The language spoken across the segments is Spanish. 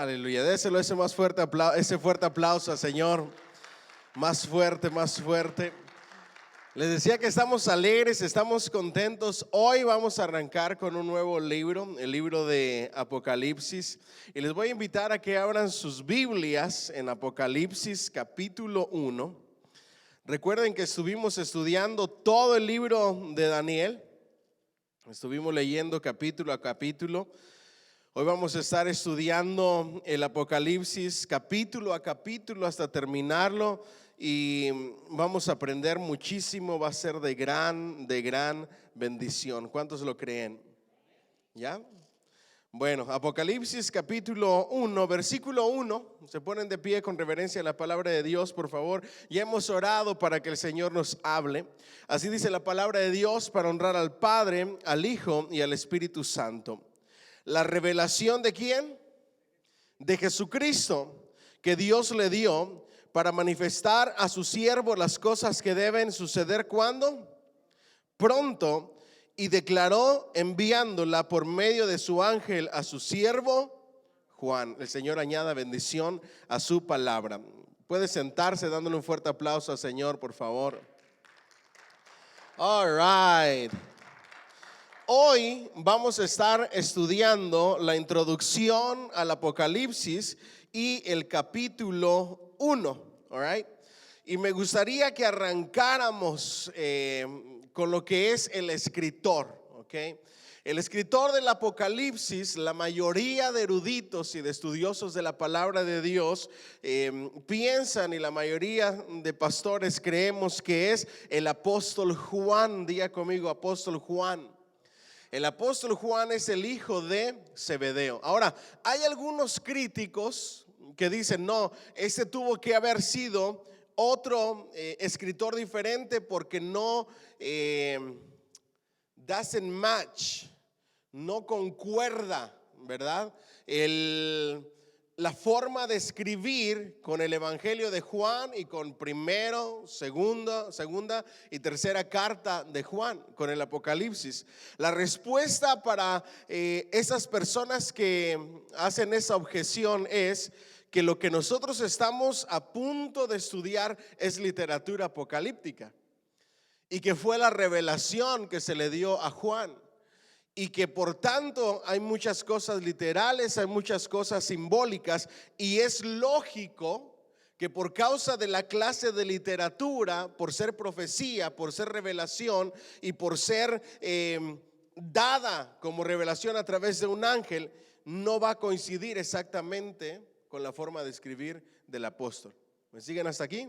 Aleluya, déselo ese fuerte aplauso al Señor. Más fuerte, más fuerte. Les decía que estamos alegres, estamos contentos. Hoy vamos a arrancar con un nuevo libro, el libro de Apocalipsis. Y les voy a invitar a que abran sus Biblias en Apocalipsis capítulo 1. Recuerden que estuvimos estudiando todo el libro de Daniel. Estuvimos leyendo capítulo a capítulo. Hoy vamos a estar estudiando el Apocalipsis capítulo a capítulo hasta terminarlo y vamos a aprender muchísimo. Va a ser de gran bendición. ¿Cuántos lo creen? ¿Ya? Bueno, Apocalipsis capítulo 1, versículo 1. Se ponen de pie con reverencia a la palabra de Dios, por favor. Ya hemos orado para que el Señor nos hable. Así dice la palabra de Dios, para honrar al Padre, al Hijo y al Espíritu Santo. La revelación ¿de quién? De Jesucristo, que Dios le dio para manifestar a su siervo las cosas que deben suceder ¿cuándo? Pronto. Y declaró enviándola por medio de su ángel a su siervo Juan. El Señor añada bendición a su palabra. Puede sentarse dándole un fuerte aplauso al Señor, por favor. All right. Hoy vamos a estar estudiando la introducción al Apocalipsis y el capítulo 1, all right? Y me gustaría que arrancáramos con lo que es el escritor, ¿ok? El escritor del Apocalipsis, la mayoría de eruditos y de estudiosos de la palabra de Dios piensan, y la mayoría de pastores creemos que es el apóstol Juan. Diga conmigo, apóstol Juan. El apóstol Juan es el hijo de Zebedeo. Ahora, hay algunos críticos que dicen, no, ese tuvo que haber sido otro escritor diferente porque no doesn't match, no concuerda, ¿verdad? La forma de escribir con el Evangelio de Juan y con segunda y tercera carta de Juan, con el Apocalipsis. La respuesta para esas personas que hacen esa objeción es que lo que nosotros estamos a punto de estudiar es literatura apocalíptica y que fue la revelación que se le dio a Juan. Y que por tanto hay muchas cosas literales, hay muchas cosas simbólicas, y es lógico que por causa de la clase de literatura, por ser profecía, por ser revelación y por ser dada como revelación a través de un ángel, no va a coincidir exactamente con la forma de escribir del apóstol. ¿Me siguen hasta aquí?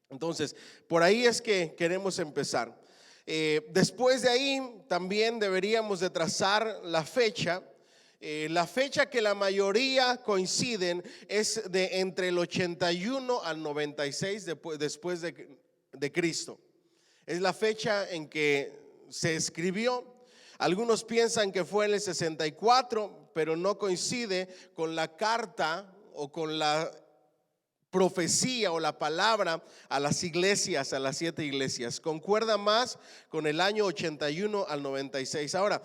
Entonces, por ahí es que queremos empezar. Después de ahí también deberíamos de trazar la fecha. La fecha que la mayoría coinciden es de entre el 81 al 96 después de Cristo. Es la fecha en que se escribió. Algunos piensan que fue en el 64, pero no coincide con la carta o con la profecía o la palabra a las iglesias, a las 7 iglesias. Concuerda más con el año 81 al 96. Ahora,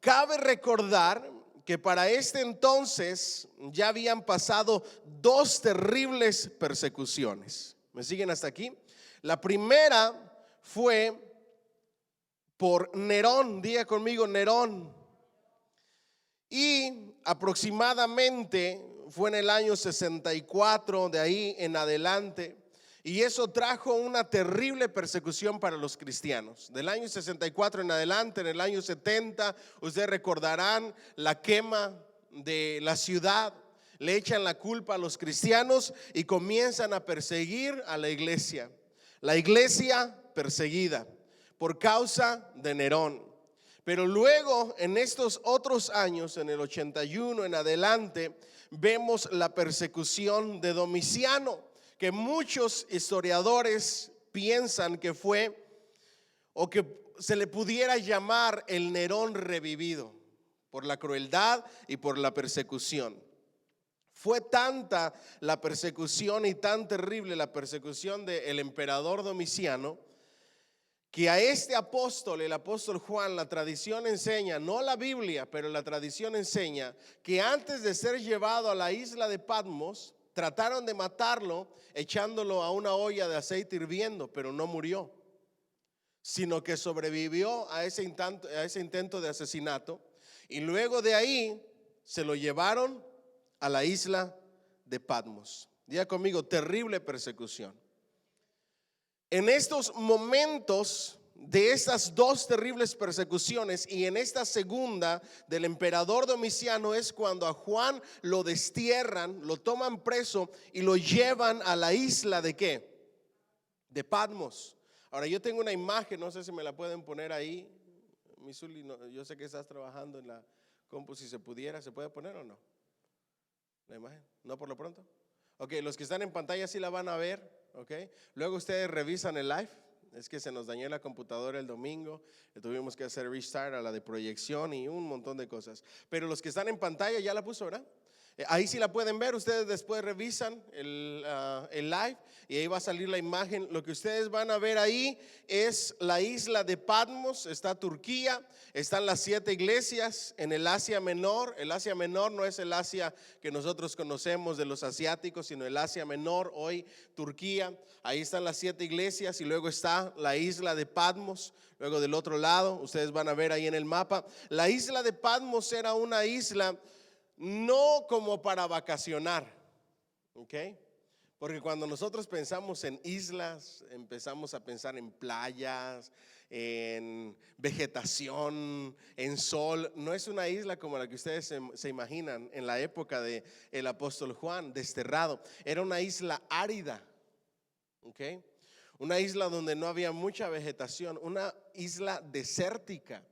cabe recordar que para este entonces ya habían pasado 2 terribles persecuciones. ¿Me siguen hasta aquí? La primera fue por Nerón. Diga conmigo, Nerón. Y aproximadamente fue en el año 64, de ahí en adelante, y eso trajo una terrible persecución para los cristianos. Del año 64 en adelante, en el año 70, ustedes recordarán la quema de la ciudad. Le echan la culpa a los cristianos y comienzan a perseguir a la iglesia. La iglesia perseguida por causa de Nerón. Pero luego, en estos otros años, en el 81 en adelante, vemos la persecución de Domiciano, que muchos historiadores piensan que fue, o que se le pudiera llamar, el Nerón revivido, por la crueldad y por la persecución. Fue tanta la persecución y tan terrible la persecución del emperador Domiciano, que a este apóstol, el apóstol Juan, la tradición enseña, no la Biblia, pero la tradición enseña que antes de ser llevado a la isla de Patmos, trataron de matarlo echándolo a una olla de aceite hirviendo, pero no murió, sino que sobrevivió a ese intento de asesinato, y luego de ahí se lo llevaron a la isla de Patmos. Diga conmigo, terrible persecución. En estos momentos de estas dos terribles persecuciones y en esta segunda del emperador Domiciano es cuando a Juan lo destierran, lo toman preso y lo llevan a la isla de ¿qué? De Patmos. Ahora yo tengo una imagen, no sé si me la pueden poner ahí, Misuli, no, yo sé que estás trabajando en la compu, si se pudiera, ¿se puede poner o no? La imagen, ¿no por lo pronto? Ok, los que están en pantalla sí la van a ver. Okay. Luego ustedes revisan el live. Es que se nos dañó la computadora el domingo, tuvimos que hacer restart a la de proyección y un montón de cosas. Pero los que están en pantalla ya la puso, ¿verdad? Ahí sí la pueden ver. Ustedes después revisan el live y ahí va a salir la imagen. Lo que ustedes van a ver ahí es la isla de Patmos. Está Turquía, están las 7 iglesias en el Asia Menor. El Asia Menor no es el Asia que nosotros conocemos de los asiáticos, sino el Asia Menor, hoy Turquía. Ahí están las 7 iglesias y luego está la isla de Patmos. Luego del otro lado, ustedes van a ver ahí en el mapa, la isla de Patmos era una isla no como para vacacionar, ¿ok? Porque cuando nosotros pensamos en islas, empezamos a pensar en playas, en vegetación, en sol. No es una isla como la que ustedes se imaginan en la época del apóstol Juan, desterrado. Era una isla árida, ¿ok? Una isla donde no había mucha vegetación, una isla desértica,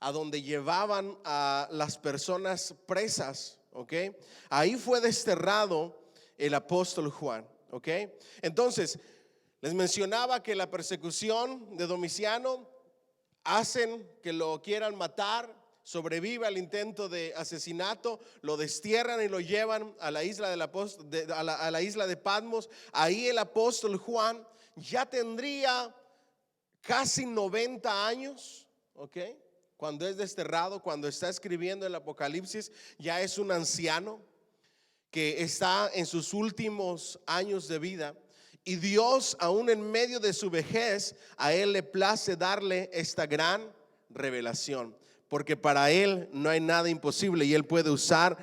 a donde llevaban a las personas presas, ¿ok? Ahí fue desterrado el apóstol Juan, ¿ok? Entonces, les mencionaba que la persecución de Domiciano hacen que lo quieran matar, sobrevive al intento de asesinato, lo destierran y lo llevan a la isla a la isla de Patmos. Ahí el apóstol Juan ya tendría casi 90 años, ¿ok? Cuando es desterrado, cuando está escribiendo el Apocalipsis, ya es un anciano que está en sus últimos años de vida. Y Dios, aún en medio de su vejez, a él le place darle esta gran revelación, porque para él no hay nada imposible y él puede usar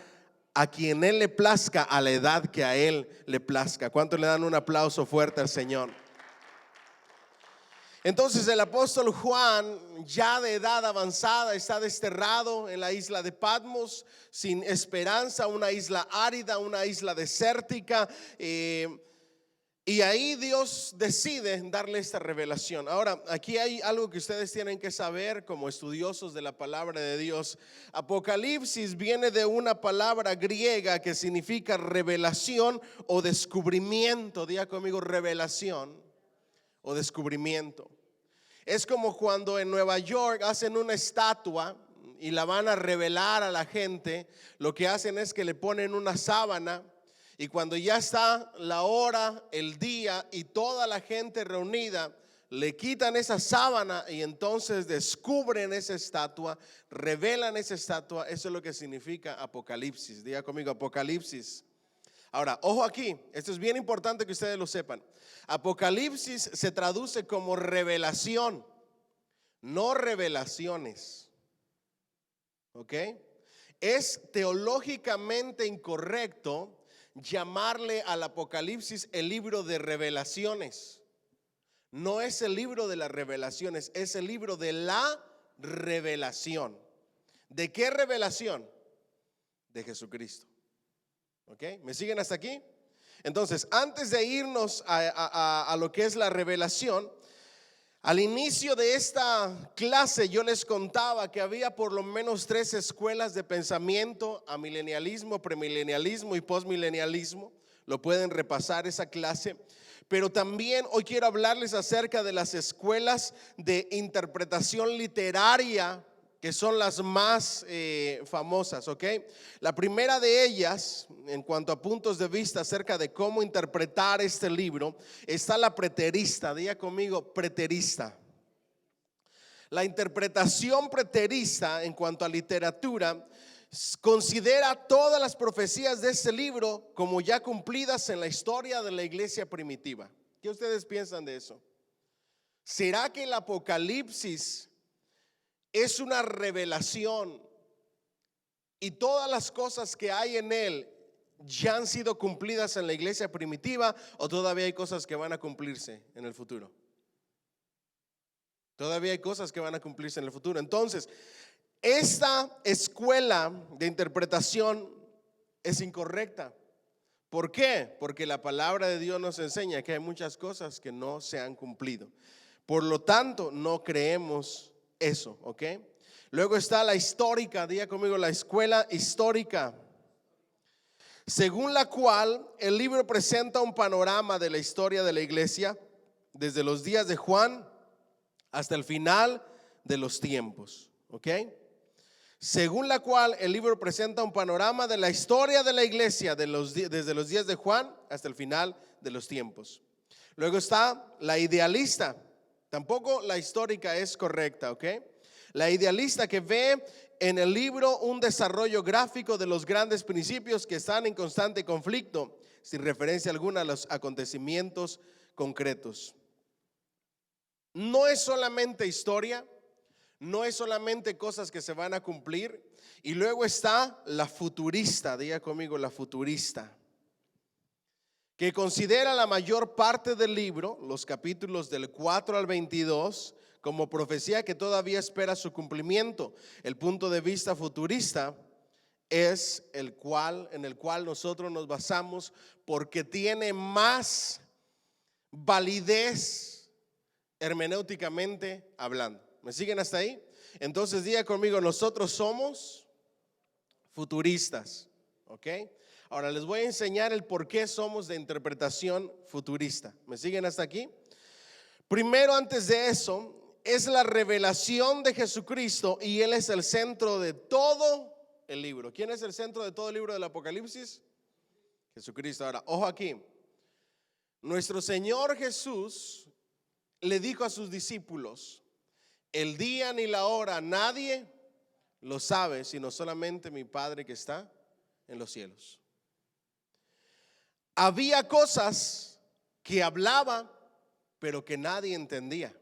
a quien él le plazca a la edad que a él le plazca. ¿Cuánto le dan un aplauso fuerte al Señor? Entonces el apóstol Juan, ya de edad avanzada, está desterrado en la isla de Patmos, sin esperanza, una isla árida, una isla desértica, y ahí Dios decide darle esta revelación. Ahora, aquí hay algo que ustedes tienen que saber como estudiosos de la palabra de Dios. Apocalipsis viene de una palabra griega que significa revelación o descubrimiento. Diga conmigo, revelación o descubrimiento. Es como cuando en Nueva York hacen una estatua y la van a revelar a la gente. Lo que hacen es que le ponen una sábana y cuando ya está la hora, el día y toda la gente reunida, le quitan esa sábana y entonces descubren esa estatua, revelan esa estatua. Eso es lo que significa Apocalipsis. Diga conmigo, Apocalipsis. Ahora, ojo aquí, esto es bien importante que ustedes lo sepan. Apocalipsis se traduce como revelación, no revelaciones. ¿Ok? Es teológicamente incorrecto llamarle al Apocalipsis el libro de revelaciones. No es el libro de las revelaciones, es el libro de la revelación. ¿De qué revelación? De Jesucristo. ¿Ok? ¿Me siguen hasta aquí? Entonces, antes de irnos a lo que es la revelación, al inicio de esta clase yo les contaba que había por lo menos 3 escuelas de pensamiento: amilenialismo, premilenialismo y postmilenialismo. Lo pueden repasar esa clase. Pero también hoy quiero hablarles acerca de las escuelas de interpretación literaria, que son las más famosas, ¿ok? La primera de ellas, en cuanto a puntos de vista acerca de cómo interpretar este libro, está la preterista. Diga conmigo, preterista. La interpretación preterista en cuanto a literatura considera todas las profecías de este libro como ya cumplidas en la historia de la iglesia primitiva. ¿Qué ustedes piensan de eso? ¿Será que el Apocalipsis es una revelación y todas las cosas que hay en él ya han sido cumplidas en la iglesia primitiva, o todavía hay cosas que van a cumplirse en el futuro? Todavía hay cosas que van a cumplirse en el futuro. Entonces, esta escuela de interpretación es incorrecta. ¿Por qué? Porque la palabra de Dios nos enseña que hay muchas cosas que no se han cumplido. Por lo tanto, no creemos eso, ¿ok? Luego está la histórica, diga conmigo, la escuela histórica, según la cual el libro presenta un panorama de la historia de la iglesia desde los días de Juan hasta el final de los tiempos, ¿ok? Según la cual el libro presenta un panorama de la historia de la iglesia desde los días de Juan hasta el final de los tiempos. Luego está la idealista, tampoco la histórica es correcta, ¿ok? La idealista, que ve en el libro un desarrollo gráfico de los grandes principios que están en constante conflicto, sin referencia alguna a los acontecimientos concretos. No es solamente historia, no es solamente cosas que se van a cumplir. Y luego está la futurista, diga conmigo, la futurista, que considera la mayor parte del libro, los capítulos del 4 al 22, como profecía que todavía espera su cumplimiento. El punto de vista futurista es en el cual nosotros nos basamos, porque tiene más validez hermenéuticamente hablando. ¿Me siguen hasta ahí? Entonces diga conmigo, nosotros somos futuristas, ¿ok? Ahora les voy a enseñar el por qué somos de interpretación futurista. ¿Me siguen hasta aquí? Primero, antes de eso, es la revelación de Jesucristo y Él es el centro de todo el libro. ¿Quién es el centro de todo el libro del Apocalipsis? Jesucristo. Ahora, ojo aquí. Nuestro Señor Jesús le dijo a sus discípulos: el día ni la hora nadie lo sabe, sino solamente mi Padre que está en los cielos. Había cosas que hablaba, pero que nadie entendía.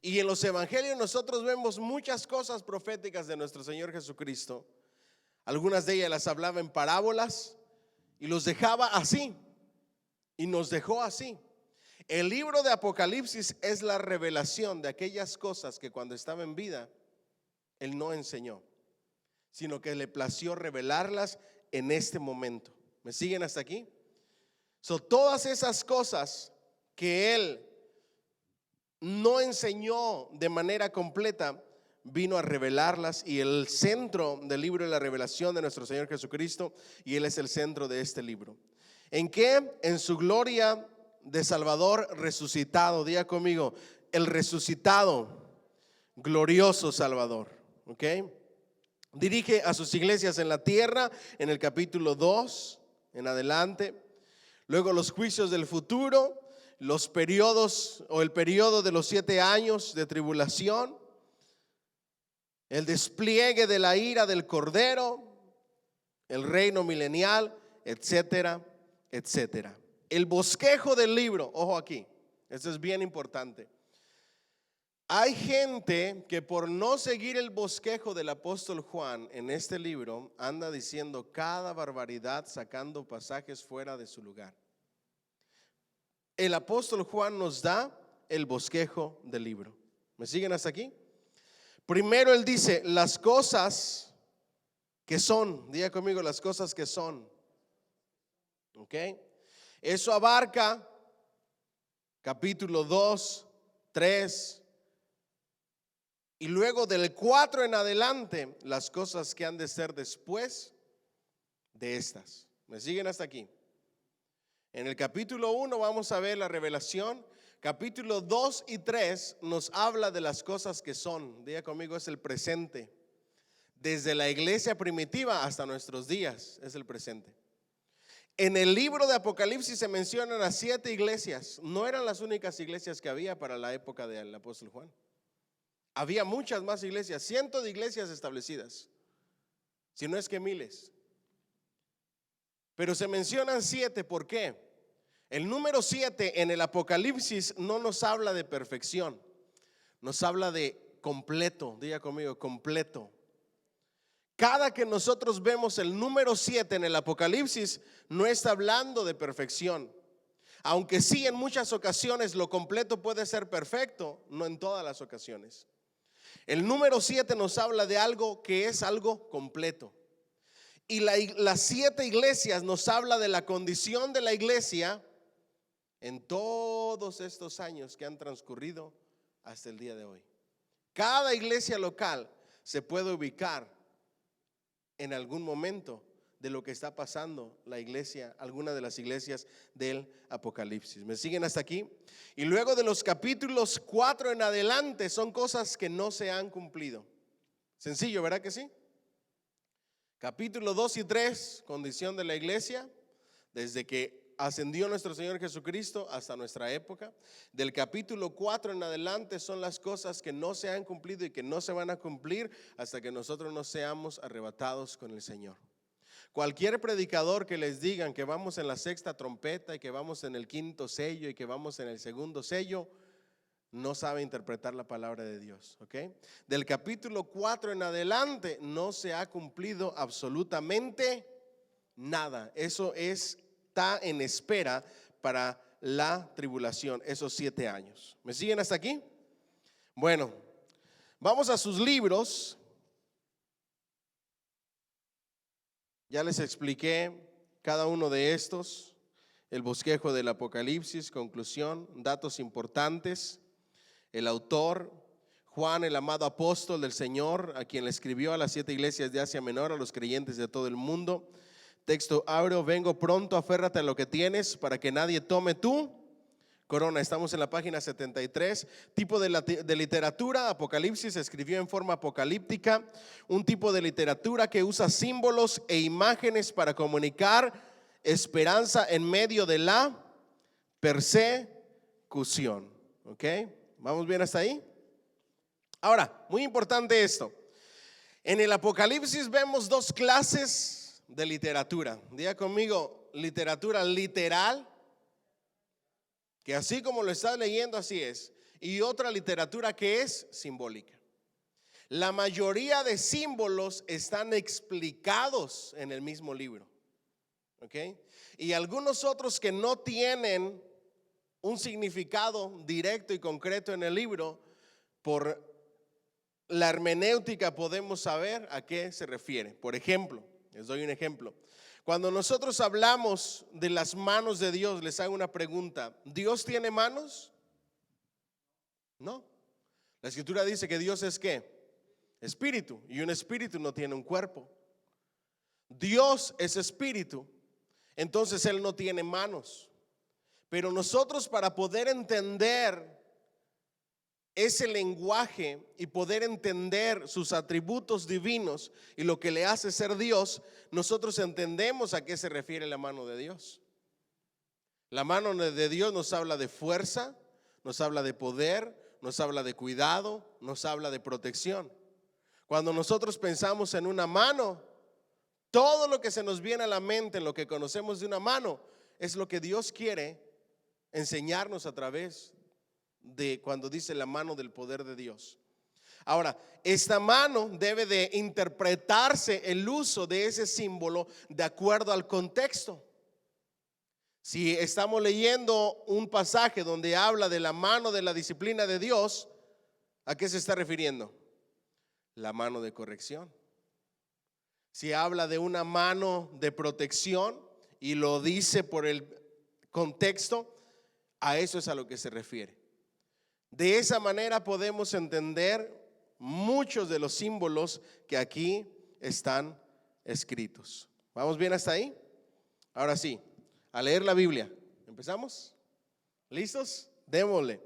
Y en los evangelios nosotros vemos muchas cosas proféticas de nuestro Señor Jesucristo. Algunas de ellas las hablaba en parábolas y los dejaba así, y nos dejó así. El libro de Apocalipsis es la revelación de aquellas cosas que cuando estaba en vida Él no enseñó, sino que le plació revelarlas en este momento. ¿Me siguen hasta aquí? Todas esas cosas que Él no enseñó de manera completa, vino a revelarlas, y el centro del libro es la revelación de nuestro Señor Jesucristo, y Él es el centro de este libro. ¿En qué? En su gloria de Salvador resucitado. Diga conmigo, el resucitado, glorioso Salvador, ¿ok? Dirige a sus iglesias en la tierra en el capítulo 2 en adelante. Luego los juicios del futuro, los periodos o el periodo de los 7 años de tribulación, el despliegue de la ira del Cordero, el reino milenial, etcétera, etcétera. El bosquejo del libro, ojo aquí, esto es bien importante. Hay gente que por no seguir el bosquejo del apóstol Juan en este libro anda diciendo cada barbaridad, sacando pasajes fuera de su lugar. El apóstol Juan nos da el bosquejo del libro. ¿Me siguen hasta aquí? Primero él dice las cosas que son. Diga conmigo, las cosas que son. ¿Ok? Eso abarca capítulo 2, 3 y luego del 4 en adelante las cosas que han de ser después de estas. ¿Me siguen hasta aquí? En el capítulo 1 vamos a ver la revelación. Capítulo 2 y 3 nos habla de las cosas que son. Diga conmigo, es el presente. Desde la iglesia primitiva hasta nuestros días es el presente. En el libro de Apocalipsis se mencionan a 7 iglesias. No eran las únicas iglesias que había para la época del apóstol Juan. Había muchas más iglesias, cientos de iglesias establecidas, si no es que miles. Pero se mencionan 7, ¿por qué? El número 7 en el Apocalipsis no nos habla de perfección, nos habla de completo. Diga conmigo, completo. Cada que nosotros vemos el número 7 en el Apocalipsis, no está hablando de perfección. Aunque sí, en muchas ocasiones lo completo puede ser perfecto, no en todas las ocasiones. El número 7 nos habla de algo que es algo completo. Y las 7 iglesias nos habla de la condición de la iglesia en todos estos años que han transcurrido hasta el día de hoy. Cada iglesia local se puede ubicar en algún momento de lo que está pasando la iglesia, alguna de las iglesias del Apocalipsis. ¿Me siguen hasta aquí? Y luego de los capítulos 4 en adelante son cosas que no se han cumplido. Sencillo, ¿verdad que sí? Capítulo 2 y 3, condición de la iglesia, desde que ascendió nuestro Señor Jesucristo hasta nuestra época. Del capítulo 4 en adelante son las cosas que no se han cumplido y que no se van a cumplir hasta que nosotros no seamos arrebatados con el Señor. Cualquier predicador que les digan que vamos en la 6ª trompeta y que vamos en el 5º sello y que vamos en el 2º sello, no sabe interpretar la palabra de Dios, ¿ok? Del capítulo 4 en adelante no se ha cumplido absolutamente nada. Eso está en espera para la tribulación, esos 7 años. ¿Me siguen hasta aquí? Bueno, vamos a sus libros. Ya les expliqué cada uno de estos, el bosquejo del Apocalipsis, conclusión, datos importantes. El autor, Juan, el amado apóstol del Señor, a quien le escribió a las 7 iglesias de Asia Menor, a los creyentes de todo el mundo. Texto áureo: vengo pronto, aférrate a lo que tienes para que nadie tome tu corona. Estamos en la página 73. Tipo de literatura: Apocalipsis se escribió en forma apocalíptica, un tipo de literatura que usa símbolos e imágenes para comunicar esperanza en medio de la persecución. ¿Ok? ¿Vamos bien hasta ahí? Ahora, muy importante esto. En el Apocalipsis vemos 2 clases de literatura. Diga conmigo, literatura literal, que así como lo estás leyendo así es, y otra literatura que es simbólica. La mayoría de símbolos están explicados en el mismo libro, ¿ok? Y algunos otros que no tienen un significado directo y concreto en el libro, por la hermenéutica podemos saber a qué se refiere. Por ejemplo, les doy un ejemplo. Cuando nosotros hablamos de las manos de Dios, les hago una pregunta: ¿Dios tiene manos? No. La escritura dice que Dios es ¿qué? Espíritu, y un espíritu no tiene un cuerpo. Dios es espíritu, entonces Él no tiene manos. Pero nosotros, para poder entender ese lenguaje y poder entender sus atributos divinos y lo que le hace ser Dios, nosotros entendemos a qué se refiere la mano de Dios. La mano de Dios nos habla de fuerza, nos habla de poder, nos habla de cuidado, nos habla de protección. Cuando nosotros pensamos en una mano, todo lo que se nos viene a la mente, en lo que conocemos de una mano, es lo que Dios quiere enseñarnos a través de cuando dice la mano del poder de Dios. Ahora, esta mano debe de interpretarse el uso de ese símbolo de acuerdo al contexto. Si estamos leyendo un pasaje donde habla de la mano de la disciplina de Dios, ¿a qué se está refiriendo? La mano de corrección. Si habla de una mano de protección y lo dice por el contexto, a eso es a lo que se refiere. De esa manera podemos entender muchos de los símbolos que aquí están escritos. ¿Vamos bien hasta ahí? Ahora sí, a leer la Biblia. ¿Empezamos? ¿Listos? Démosle.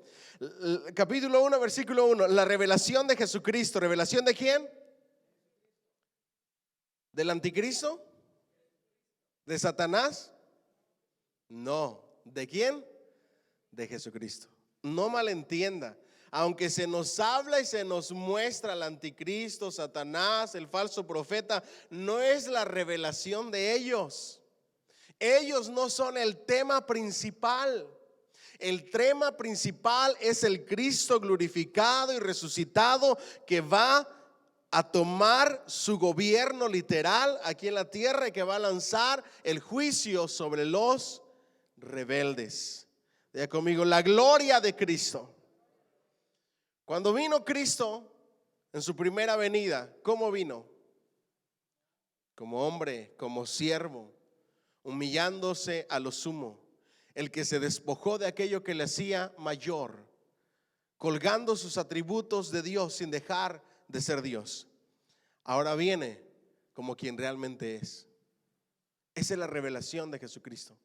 Capítulo 1, versículo 1. La revelación de Jesucristo. ¿Revelación de quién? ¿Del anticristo? ¿De Satanás? No. ¿De quién? De Jesucristo. No malentienda. Aunque se nos habla y se nos muestra el anticristo, Satanás, el falso profeta, no es la revelación de ellos. Ellos no son el tema principal. El tema principal es el Cristo glorificado y resucitado que va a tomar su gobierno literal aquí en la tierra y que va a lanzar el juicio sobre los rebeldes. Diga conmigo, la gloria de Cristo. Cuando vino Cristo en su primera venida, ¿cómo vino? Como hombre, como siervo, humillándose a lo sumo, el que se despojó de aquello que le hacía mayor, colgando sus atributos de Dios sin dejar de ser Dios. Ahora viene como quien realmente es. Esa es la revelación de Jesucristo,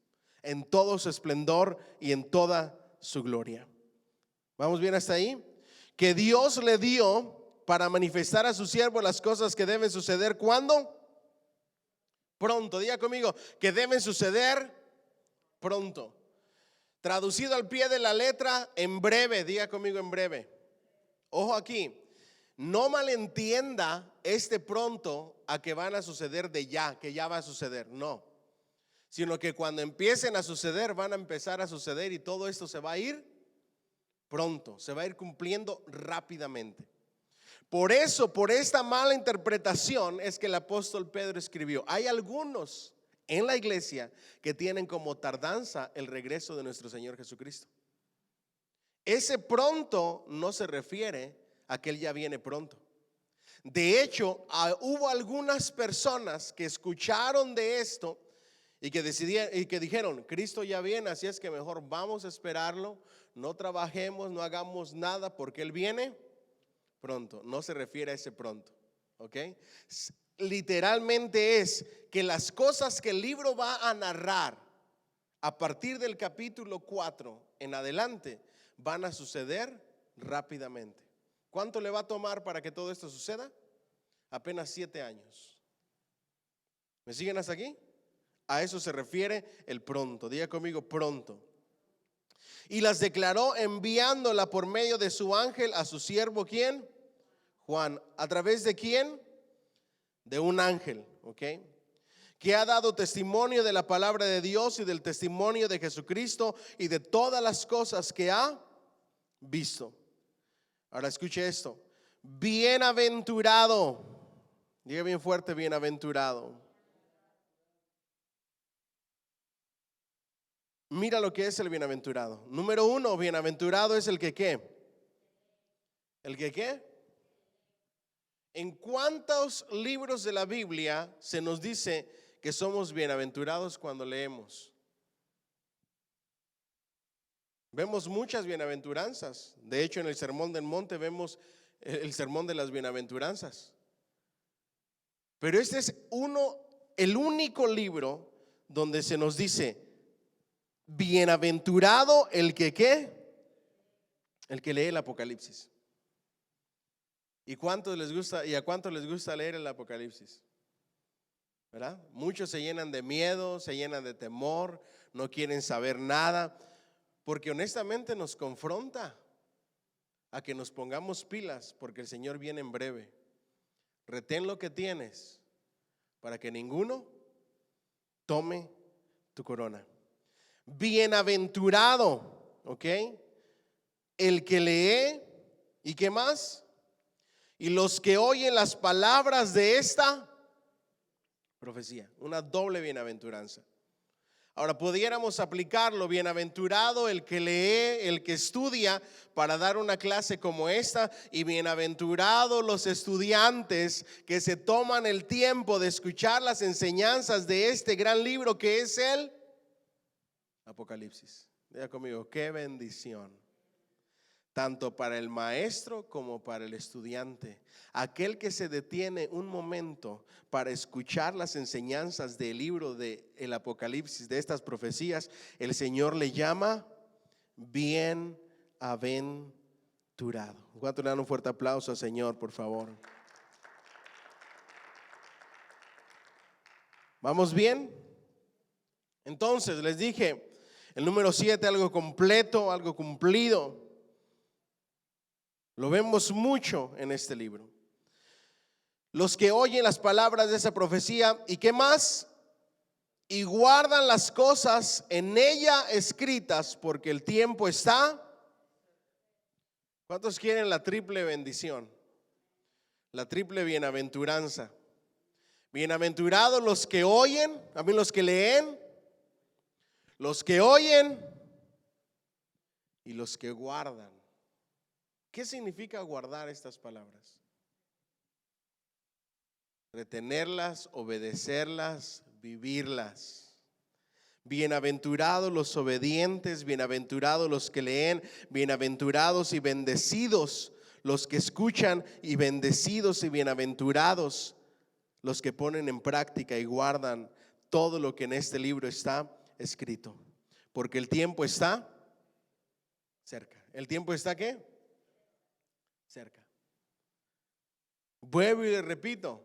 en todo su esplendor y en toda su gloria. ¿Vamos bien hasta ahí? Que Dios le dio para manifestar a su siervo las cosas que deben suceder. ¿Cuándo? Pronto. Diga conmigo, que deben suceder pronto. Traducido al pie de la letra, en breve. Diga conmigo, en breve. Ojo aquí, no malentienda este pronto a que van a suceder de ya, que ya va a suceder. No, sino que cuando empiecen a suceder, van a empezar a suceder y todo esto se va a ir pronto, se va a ir cumpliendo rápidamente. Por eso, por esta mala interpretación es que el apóstol Pedro escribió. Hay algunos en la iglesia que tienen como tardanza el regreso de nuestro Señor Jesucristo. Ese pronto no se refiere a que Él ya viene pronto. De hecho, hubo algunas personas que escucharon de esto y que decidieron y que dijeron, Cristo ya viene, así es que mejor vamos a esperarlo, no trabajemos, no hagamos nada porque Él viene pronto. No se refiere a ese pronto, ¿ok? Literalmente es que las cosas que el libro va a narrar a partir del capítulo 4 en adelante van a suceder rápidamente. ¿Cuánto le va a tomar para que todo esto suceda? Apenas 7 años. ¿Me siguen hasta aquí? A eso se refiere el pronto. Diga conmigo, pronto. Y las declaró enviándola por medio de su ángel a su siervo, ¿quién? Juan. ¿A través de quién? De un ángel, ¿ok? Que ha dado testimonio de la palabra de Dios y del testimonio de Jesucristo y de todas las cosas que ha visto. Ahora escuche esto. Bienaventurado. Diga bien fuerte, bienaventurado. Mira lo que es el bienaventurado. Número 1, bienaventurado es el que ¿qué? ¿El que qué? ¿En cuántos libros de la Biblia se nos dice que somos bienaventurados cuando leemos? Vemos muchas bienaventuranzas. De hecho, en el Sermón del Monte vemos el sermón de las bienaventuranzas. Pero este es el único libro donde se nos dice bienaventurado el que ¿qué? El que lee el Apocalipsis. ¿Y a cuántos les gusta leer el Apocalipsis? ¿Verdad? Muchos se llenan de miedo, se llenan de temor, no quieren saber nada, porque honestamente nos confronta a que nos pongamos pilas, porque el Señor viene en breve. Retén lo que tienes para que ninguno tome tu corona. Bienaventurado, ¿ok? El que lee, ¿y qué más? Y los que oyen las palabras de esta profecía. Una doble bienaventuranza. Ahora pudiéramos aplicarlo, bienaventurado el que lee, el que estudia para dar una clase como esta, y bienaventurado los estudiantes que se toman el tiempo de escuchar las enseñanzas de este gran libro que es el Apocalipsis. Diga conmigo, qué bendición. Tanto para el maestro como para el estudiante. Aquel que se detiene un momento para escuchar las enseñanzas del libro del Apocalipsis, de estas profecías, el Señor le llama bienaventurado. ¿Cuánto le dan un fuerte aplauso al Señor, por favor? ¿Vamos bien? Entonces les dije, el número 7, algo completo, algo cumplido. Lo vemos mucho en este libro. Los que oyen las palabras de esa profecía, ¿y qué más? Y guardan las cosas en ella escritas, porque el tiempo está. ¿Cuántos quieren la triple bendición? La triple bienaventuranza. Bienaventurados los que oyen, también los que leen, los que oyen y los que guardan. ¿Qué significa guardar estas palabras? Retenerlas, obedecerlas, vivirlas. Bienaventurados los obedientes, bienaventurados los que leen, bienaventurados y bendecidos los que escuchan, y bendecidos y bienaventurados los que ponen en práctica y guardan todo lo que en este libro está escrito. Porque el tiempo está cerca. ¿El tiempo está qué? Cerca. Vuelvo y le repito,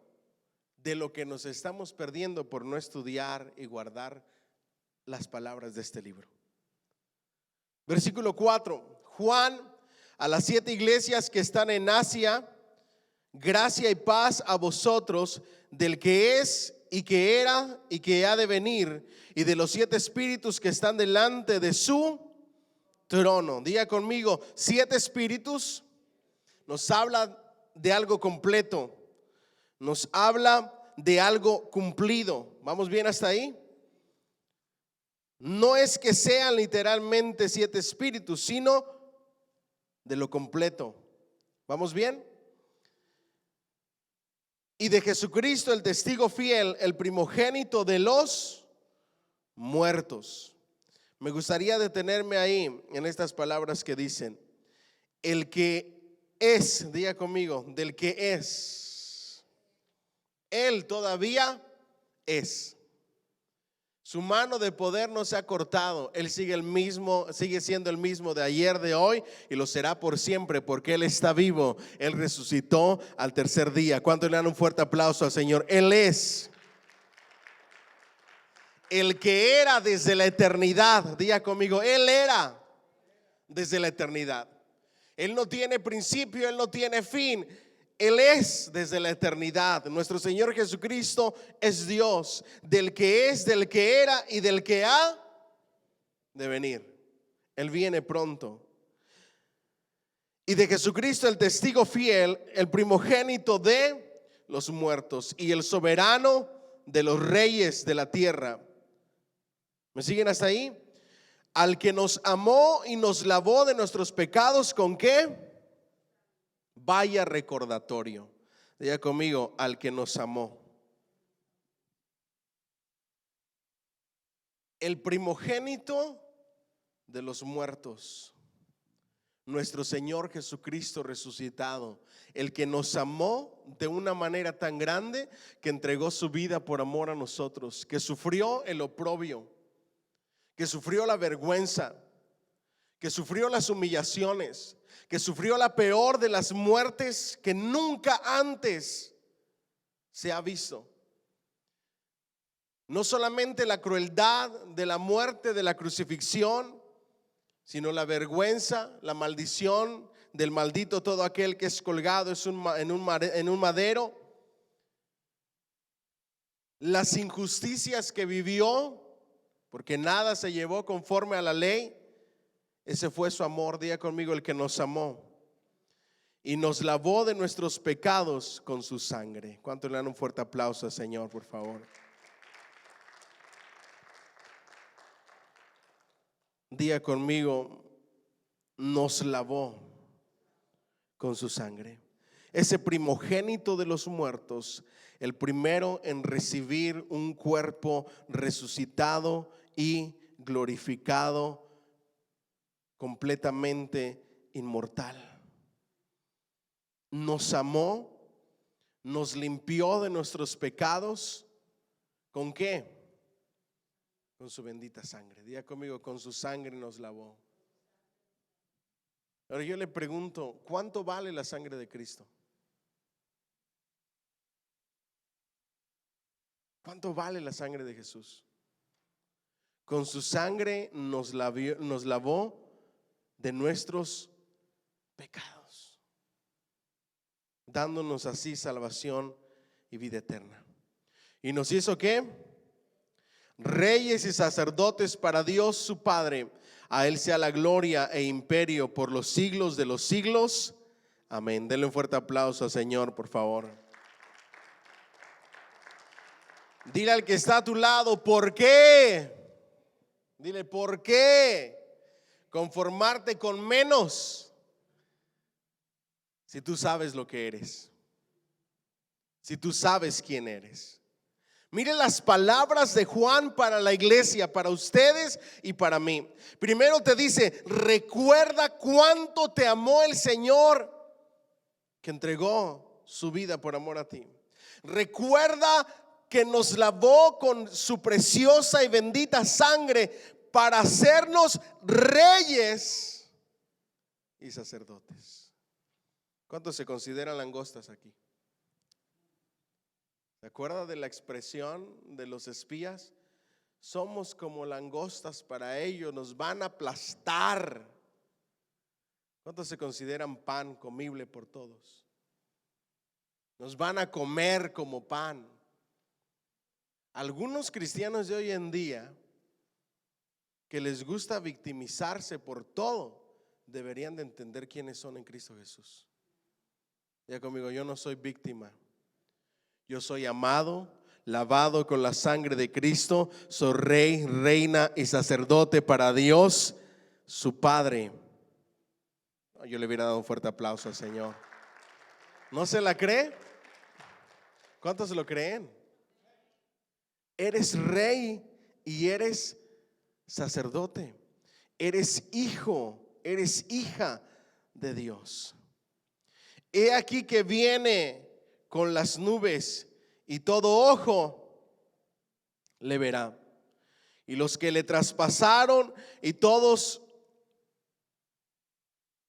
de lo que nos estamos perdiendo por no estudiar y guardar las palabras de este libro. Versículo 4. Juan, a las 7 iglesias que están en Asia, gracia y paz a vosotros, del que es y que era y que ha de venir, y de los 7 espíritus que están delante de su trono. Diga conmigo, 7 espíritus nos habla de algo completo, nos habla de algo cumplido. ¿Vamos bien hasta ahí? No es que sean literalmente 7 espíritus, sino de lo completo. ¿Vamos bien? Y de Jesucristo, el testigo fiel, el primogénito de los muertos. Me gustaría detenerme ahí en estas palabras que dicen: el que es, diga conmigo, del que es. Él todavía es. Su mano de poder no se ha cortado. Él sigue el mismo, sigue siendo el mismo de ayer, de hoy, y lo será por siempre, porque Él está vivo. Él resucitó al tercer día. ¿Cuánto le dan un fuerte aplauso al Señor? Él es el que era desde la eternidad. Diga conmigo, Él era desde la eternidad. Él no tiene principio, Él no tiene fin. Él es desde la eternidad. Nuestro Señor Jesucristo es Dios, del que es, del que era y del que ha de venir. Él viene pronto. Y de Jesucristo, el testigo fiel, el primogénito de los muertos y el soberano de los reyes de la tierra. ¿Me siguen hasta ahí? Al que nos amó y nos lavó de nuestros pecados, ¿con qué? Vaya recordatorio. Diga conmigo, al que nos amó. El primogénito de los muertos, nuestro Señor Jesucristo resucitado, el que nos amó de una manera tan grande que entregó su vida por amor a nosotros, que sufrió el oprobio, que sufrió la vergüenza, que sufrió las humillaciones, que sufrió la peor de las muertes que nunca antes se ha visto. No solamente la crueldad de la muerte, de la crucifixión, sino la vergüenza, la maldición del maldito todo aquel que es colgado en un madero. Las injusticias que vivió, porque nada se llevó conforme a la ley. Ese fue su amor. Diga conmigo, el que nos amó y nos lavó de nuestros pecados con su sangre. ¿Cuánto le dan un fuerte aplauso al Señor, por favor? Diga conmigo, nos lavó con su sangre. Ese primogénito de los muertos, el primero en recibir un cuerpo resucitado y glorificado, completamente inmortal. Nos amó, nos limpió de nuestros pecados. ¿Con qué? Con su bendita sangre. Diga conmigo, con su sangre nos lavó. Ahora yo le pregunto, ¿cuánto vale la sangre de Cristo? ¿Cuánto vale la sangre de Jesús? Con su sangre nos lavó de nuestros pecados. dándonos así salvación y vida eterna. ¿Y nos hizo qué? Reyes y sacerdotes para Dios su Padre. A Él sea la gloria e imperio por los siglos de los siglos. Amén. Denle un fuerte aplauso al Señor, por favor. Dile al que está a tu lado, ¿por qué? Dile, ¿por qué conformarte con menos si tú sabes lo que eres? Si tú sabes quién eres. Mire las palabras de Juan para la iglesia, para ustedes y para mí. Primero te dice, recuerda cuánto te amó el Señor que entregó su vida por amor a ti. Recuerda que nos lavó con su preciosa y bendita sangre para hacernos reyes y sacerdotes. ¿Cuántos se consideran langostas aquí? ¿Se acuerda de la expresión de los espías? Somos como langostas para ellos, nos van a aplastar. ¿Cuántos se consideran pan comible por todos? Nos van a comer como pan. Algunos cristianos de hoy en día que les gusta victimizarse por todo, deberían de entender quiénes son en Cristo Jesús. Ya conmigo, yo no soy víctima. Yo soy amado, lavado con la sangre de Cristo. Soy rey, reina y sacerdote para Dios, su Padre. Yo le hubiera dado un fuerte aplauso al Señor. ¿No se la cree? ¿Cuántos lo creen? Eres rey y eres sacerdote. Eres hijo, eres hija de Dios. He aquí que viene con las nubes y todo ojo le verá. Y los que le traspasaron y todos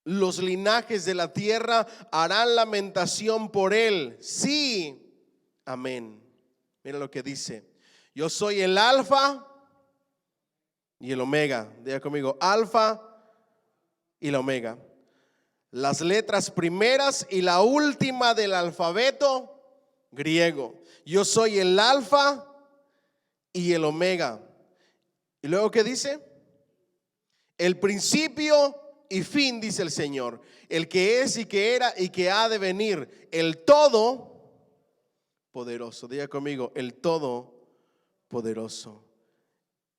los linajes de la tierra harán lamentación por él. Sí, amén. Mira lo que dice. Yo soy el alfa y el omega. Diga conmigo, alfa y la omega. Las letras primeras y la última del alfabeto griego. Yo soy el alfa y el omega. Y luego, ¿qué dice? El principio y fin, dice el Señor, el que es y que era y que ha de venir, el todopoderoso. Diga conmigo, el todopoderoso,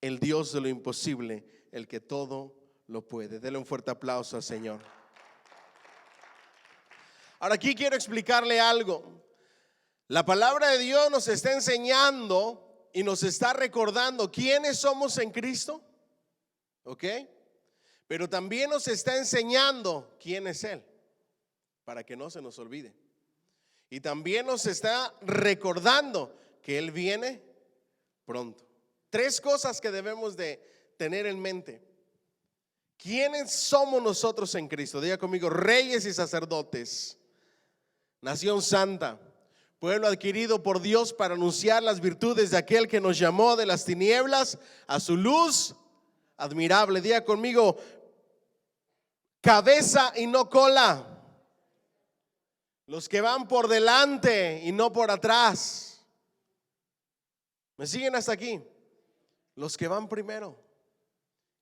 el Dios de lo imposible, el que todo lo puede. Dele un fuerte aplauso al Señor. Ahora aquí quiero explicarle algo. La palabra de Dios nos está enseñando y nos está recordando quiénes somos en Cristo, ¿ok? Pero también nos está enseñando quién es Él, para que no se nos olvide. Y también nos está recordando que Él viene pronto. Tres cosas que debemos de tener en mente. ¿Quiénes somos nosotros en Cristo? Diga conmigo, reyes y sacerdotes, nación santa, pueblo adquirido por Dios para anunciar las virtudes de aquel que nos llamó de las tinieblas a su luz admirable. Diga conmigo, cabeza y no cola. Los que van por delante y no por atrás. ¿Me siguen hasta aquí? Los que van primero.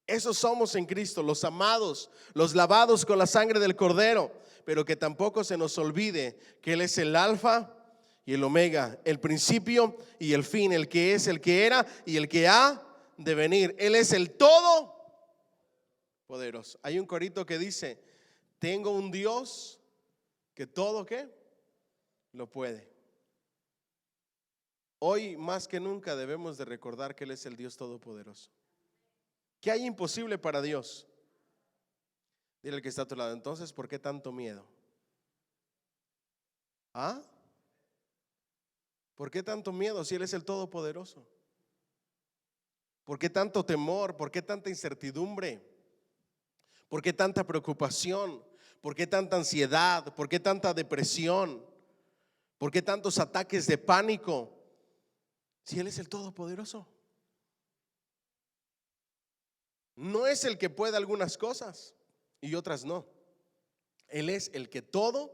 Esos somos en Cristo, los amados, los lavados con la sangre del Cordero. Pero que tampoco se nos olvide que Él es el alfa y el omega, el principio y el fin, el que es, el que era y el que ha de venir. Él es el todopoderoso. Hay un corito que dice, tengo un Dios que todo, ¿qué? Lo puede. Hoy más que nunca debemos de recordar que Él es el Dios todopoderoso. ¿Qué hay imposible para Dios? Dile al que está a tu lado, entonces, ¿por qué tanto miedo? ¿Ah? ¿Por qué tanto miedo si Él es el todopoderoso? ¿Por qué tanto temor? ¿Por qué tanta incertidumbre? ¿Por qué tanta preocupación? ¿Por qué tanta ansiedad? ¿Por qué tanta depresión? ¿Por qué tantos ataques de pánico? Si Él es el todopoderoso. No es el que puede algunas cosas y otras no. Él es el que todo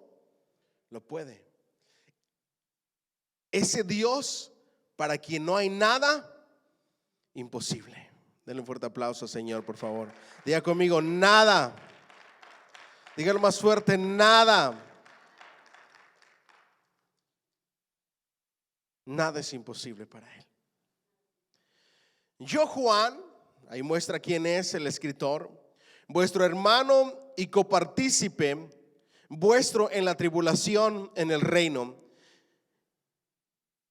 lo puede. Ese Dios para quien no hay nada imposible. Denle un fuerte aplauso, Señor, por favor. Diga conmigo, nada. Dígalo más fuerte, nada. Nada es imposible para Él. Yo, Juan, ahí muestra quién es el escritor, vuestro hermano y copartícipe vuestro en la tribulación en el reino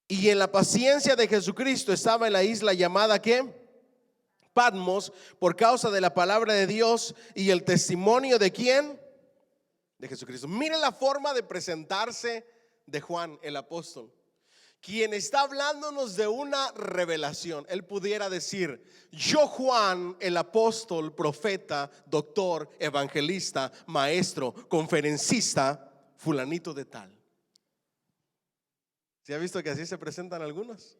y en la paciencia de Jesucristo, estaba en la isla llamada ¿qué? Patmos, por causa de la palabra de Dios y el testimonio de ¿quién? De Jesucristo. Miren la forma de presentarse de Juan el apóstol, quien está hablándonos de una revelación. Él pudiera decir: yo, Juan, el apóstol, profeta, doctor, evangelista, maestro, conferencista, fulanito de tal. ¿Se ha visto que así se presentan algunos?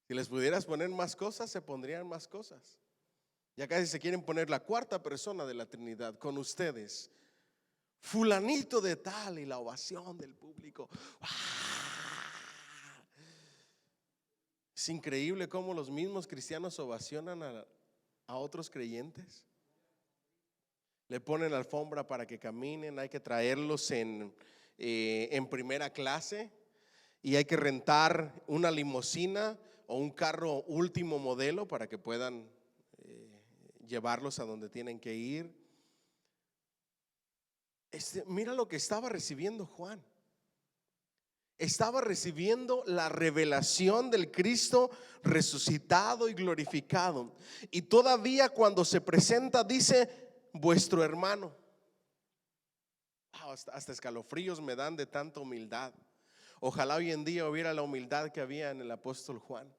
Si les pudieras poner más cosas, se pondrían más cosas. Ya casi se quieren poner la cuarta persona de la Trinidad con ustedes, fulanito de tal, y la ovación del público. Es increíble cómo los mismos cristianos ovacionan a otros creyentes. Le ponen alfombra para que caminen, hay que traerlos en primera clase, y hay que rentar una limusina o un carro último modelo para que puedan llevarlos a donde tienen que ir. Mira lo que estaba recibiendo Juan. Estaba recibiendo la revelación del Cristo resucitado y glorificado. Y todavía cuando se presenta dice: vuestro hermano. Hasta escalofríos me dan de tanta humildad. Ojalá hoy en día hubiera la humildad que había en el apóstol Juan.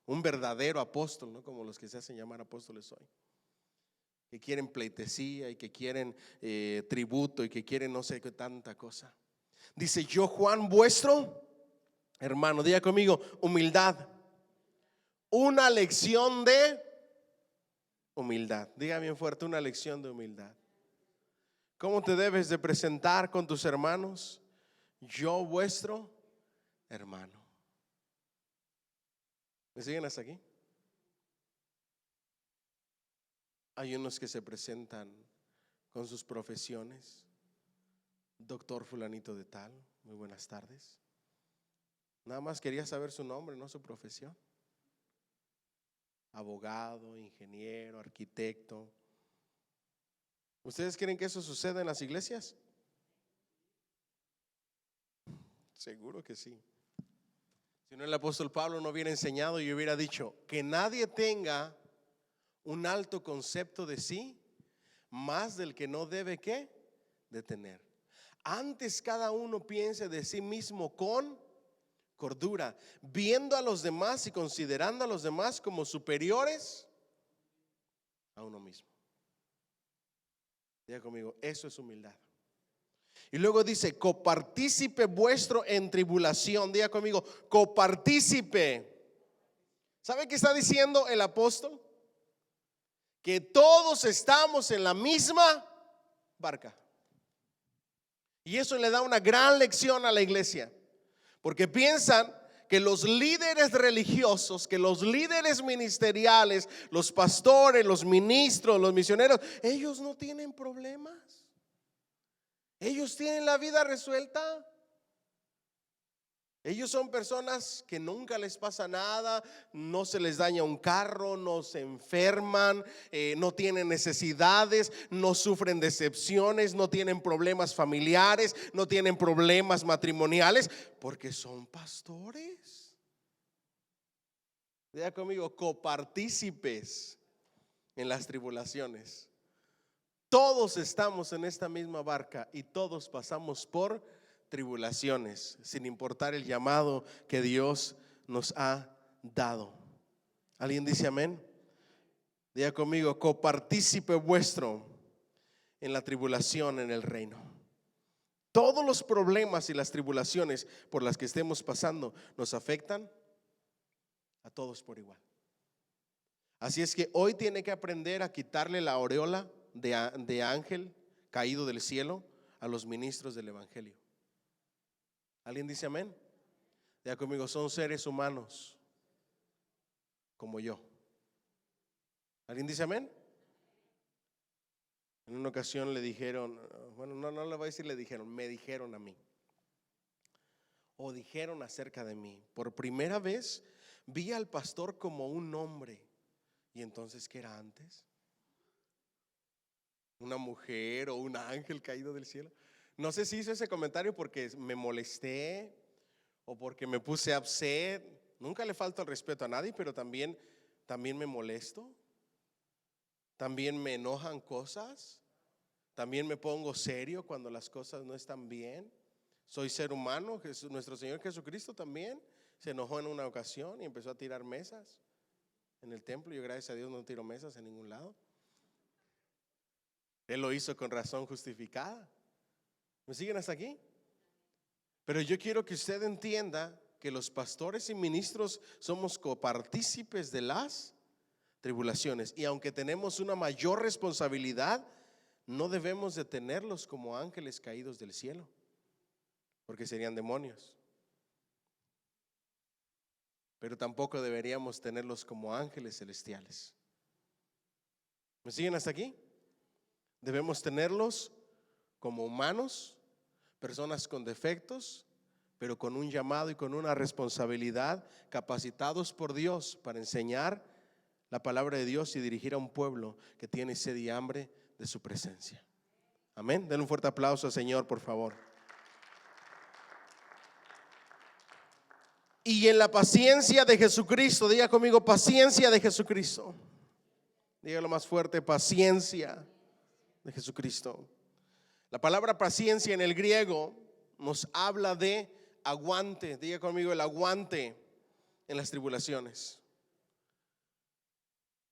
Un verdadero apóstol, no como los que se hacen llamar apóstoles hoy, que quieren pleitesía y que quieren tributo y que quieren no sé qué tanta cosa. Dice: yo, Juan, vuestro hermano. Diga conmigo, humildad. Una lección de humildad. Diga bien fuerte, una lección de humildad. ¿Cómo te debes de presentar con tus hermanos? Yo, vuestro hermano. ¿Me siguen hasta aquí? Hay unos que se presentan con sus profesiones. Doctor fulanito de tal, muy buenas tardes. Nada más quería saber su nombre, no su profesión. Abogado, ingeniero, arquitecto. ¿Ustedes creen que eso sucede en las iglesias? Seguro que sí. Si no, el apóstol Pablo no hubiera enseñado y hubiera dicho: que nadie tenga un alto concepto de sí, más del que no debe ¿qué? De tener. Antes cada uno piense de sí mismo con cordura, viendo a los demás y considerando a los demás como superiores a uno mismo. Diga conmigo, eso es humildad. Y luego dice: copartícipe vuestro en tribulación. Diga conmigo, copartícipe. ¿Sabe qué está diciendo el apóstol? Que todos estamos en la misma barca. Y eso le da una gran lección a la iglesia, porque piensan que los líderes religiosos, que los líderes ministeriales, los pastores, los ministros, los misioneros, ellos no tienen problemas. Ellos tienen la vida resuelta. Ellos son personas que nunca les pasa nada, no se les daña un carro, no se enferman, no tienen necesidades, no sufren decepciones, no tienen problemas familiares, no tienen problemas matrimoniales, porque son pastores. Diga conmigo, copartícipes en las tribulaciones. Todos estamos en esta misma barca y todos pasamos por tribulaciones, sin importar el llamado que Dios nos ha dado. ¿Alguien dice amén? Diga conmigo, copartícipe vuestro en la tribulación en el reino. Todos los problemas y las tribulaciones por las que estemos pasando nos afectan a todos por igual. Así es que hoy tiene que aprender a quitarle la aureola de ángel caído del cielo a los ministros del evangelio. ¿Alguien dice amén? Diga conmigo, son seres humanos como yo. ¿Alguien dice amén? En una ocasión le dijeron, bueno, no le voy a decir le dijeron, me dijeron a mí. O dijeron acerca de mí. Por primera vez vi al pastor como un hombre. ¿Y entonces qué era antes? ¿Una mujer o un ángel caído del cielo? No sé si hizo ese comentario porque me molesté o porque me puse upset. Nunca le falta el respeto a nadie, pero también me molesto. También me enojan cosas. También me pongo serio cuando las cosas no están bien. Soy ser humano. Nuestro Señor Jesucristo también se enojó en una ocasión y empezó a tirar mesas en el templo. Yo, gracias a Dios, no tiro mesas en ningún lado. Él lo hizo con razón justificada. ¿Me siguen hasta aquí? Pero yo quiero que usted entienda que los pastores y ministros somos copartícipes de las tribulaciones. Y aunque tenemos una mayor responsabilidad, no debemos de tenerlos como ángeles caídos del cielo, porque serían demonios. Pero tampoco deberíamos tenerlos como ángeles celestiales. ¿Me siguen hasta aquí? Debemos tenerlos como humanos, personas con defectos, pero con un llamado y con una responsabilidad, capacitados por Dios para enseñar la palabra de Dios y dirigir a un pueblo que tiene sed y hambre de su presencia. Amén. Den un fuerte aplauso al Señor, por favor. Y en la paciencia de Jesucristo, diga conmigo, paciencia de Jesucristo. Dígalo más fuerte, paciencia de Jesucristo. La palabra paciencia en el griego nos habla de aguante. Diga conmigo, el aguante en las tribulaciones.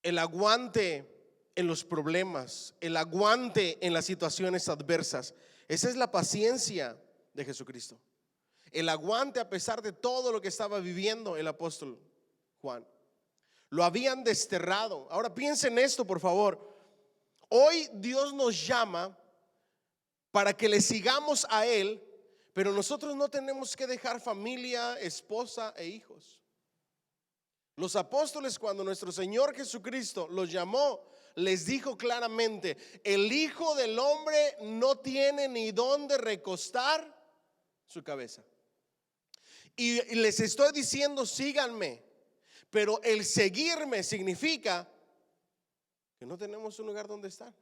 El aguante en los problemas, el aguante en las situaciones adversas. Esa es la paciencia de Jesucristo. El aguante a pesar de todo lo que estaba viviendo el apóstol Juan. Lo habían desterrado. Ahora piensen esto, por favor. Hoy Dios nos llama para que le sigamos a Él, pero nosotros no tenemos que dejar familia, esposa e hijos. Los apóstoles, cuando nuestro Señor Jesucristo los llamó, les dijo claramente: el Hijo del Hombre no tiene ni dónde recostar su cabeza. Y les estoy diciendo, síganme. Pero el seguirme significa que no tenemos un lugar donde estar.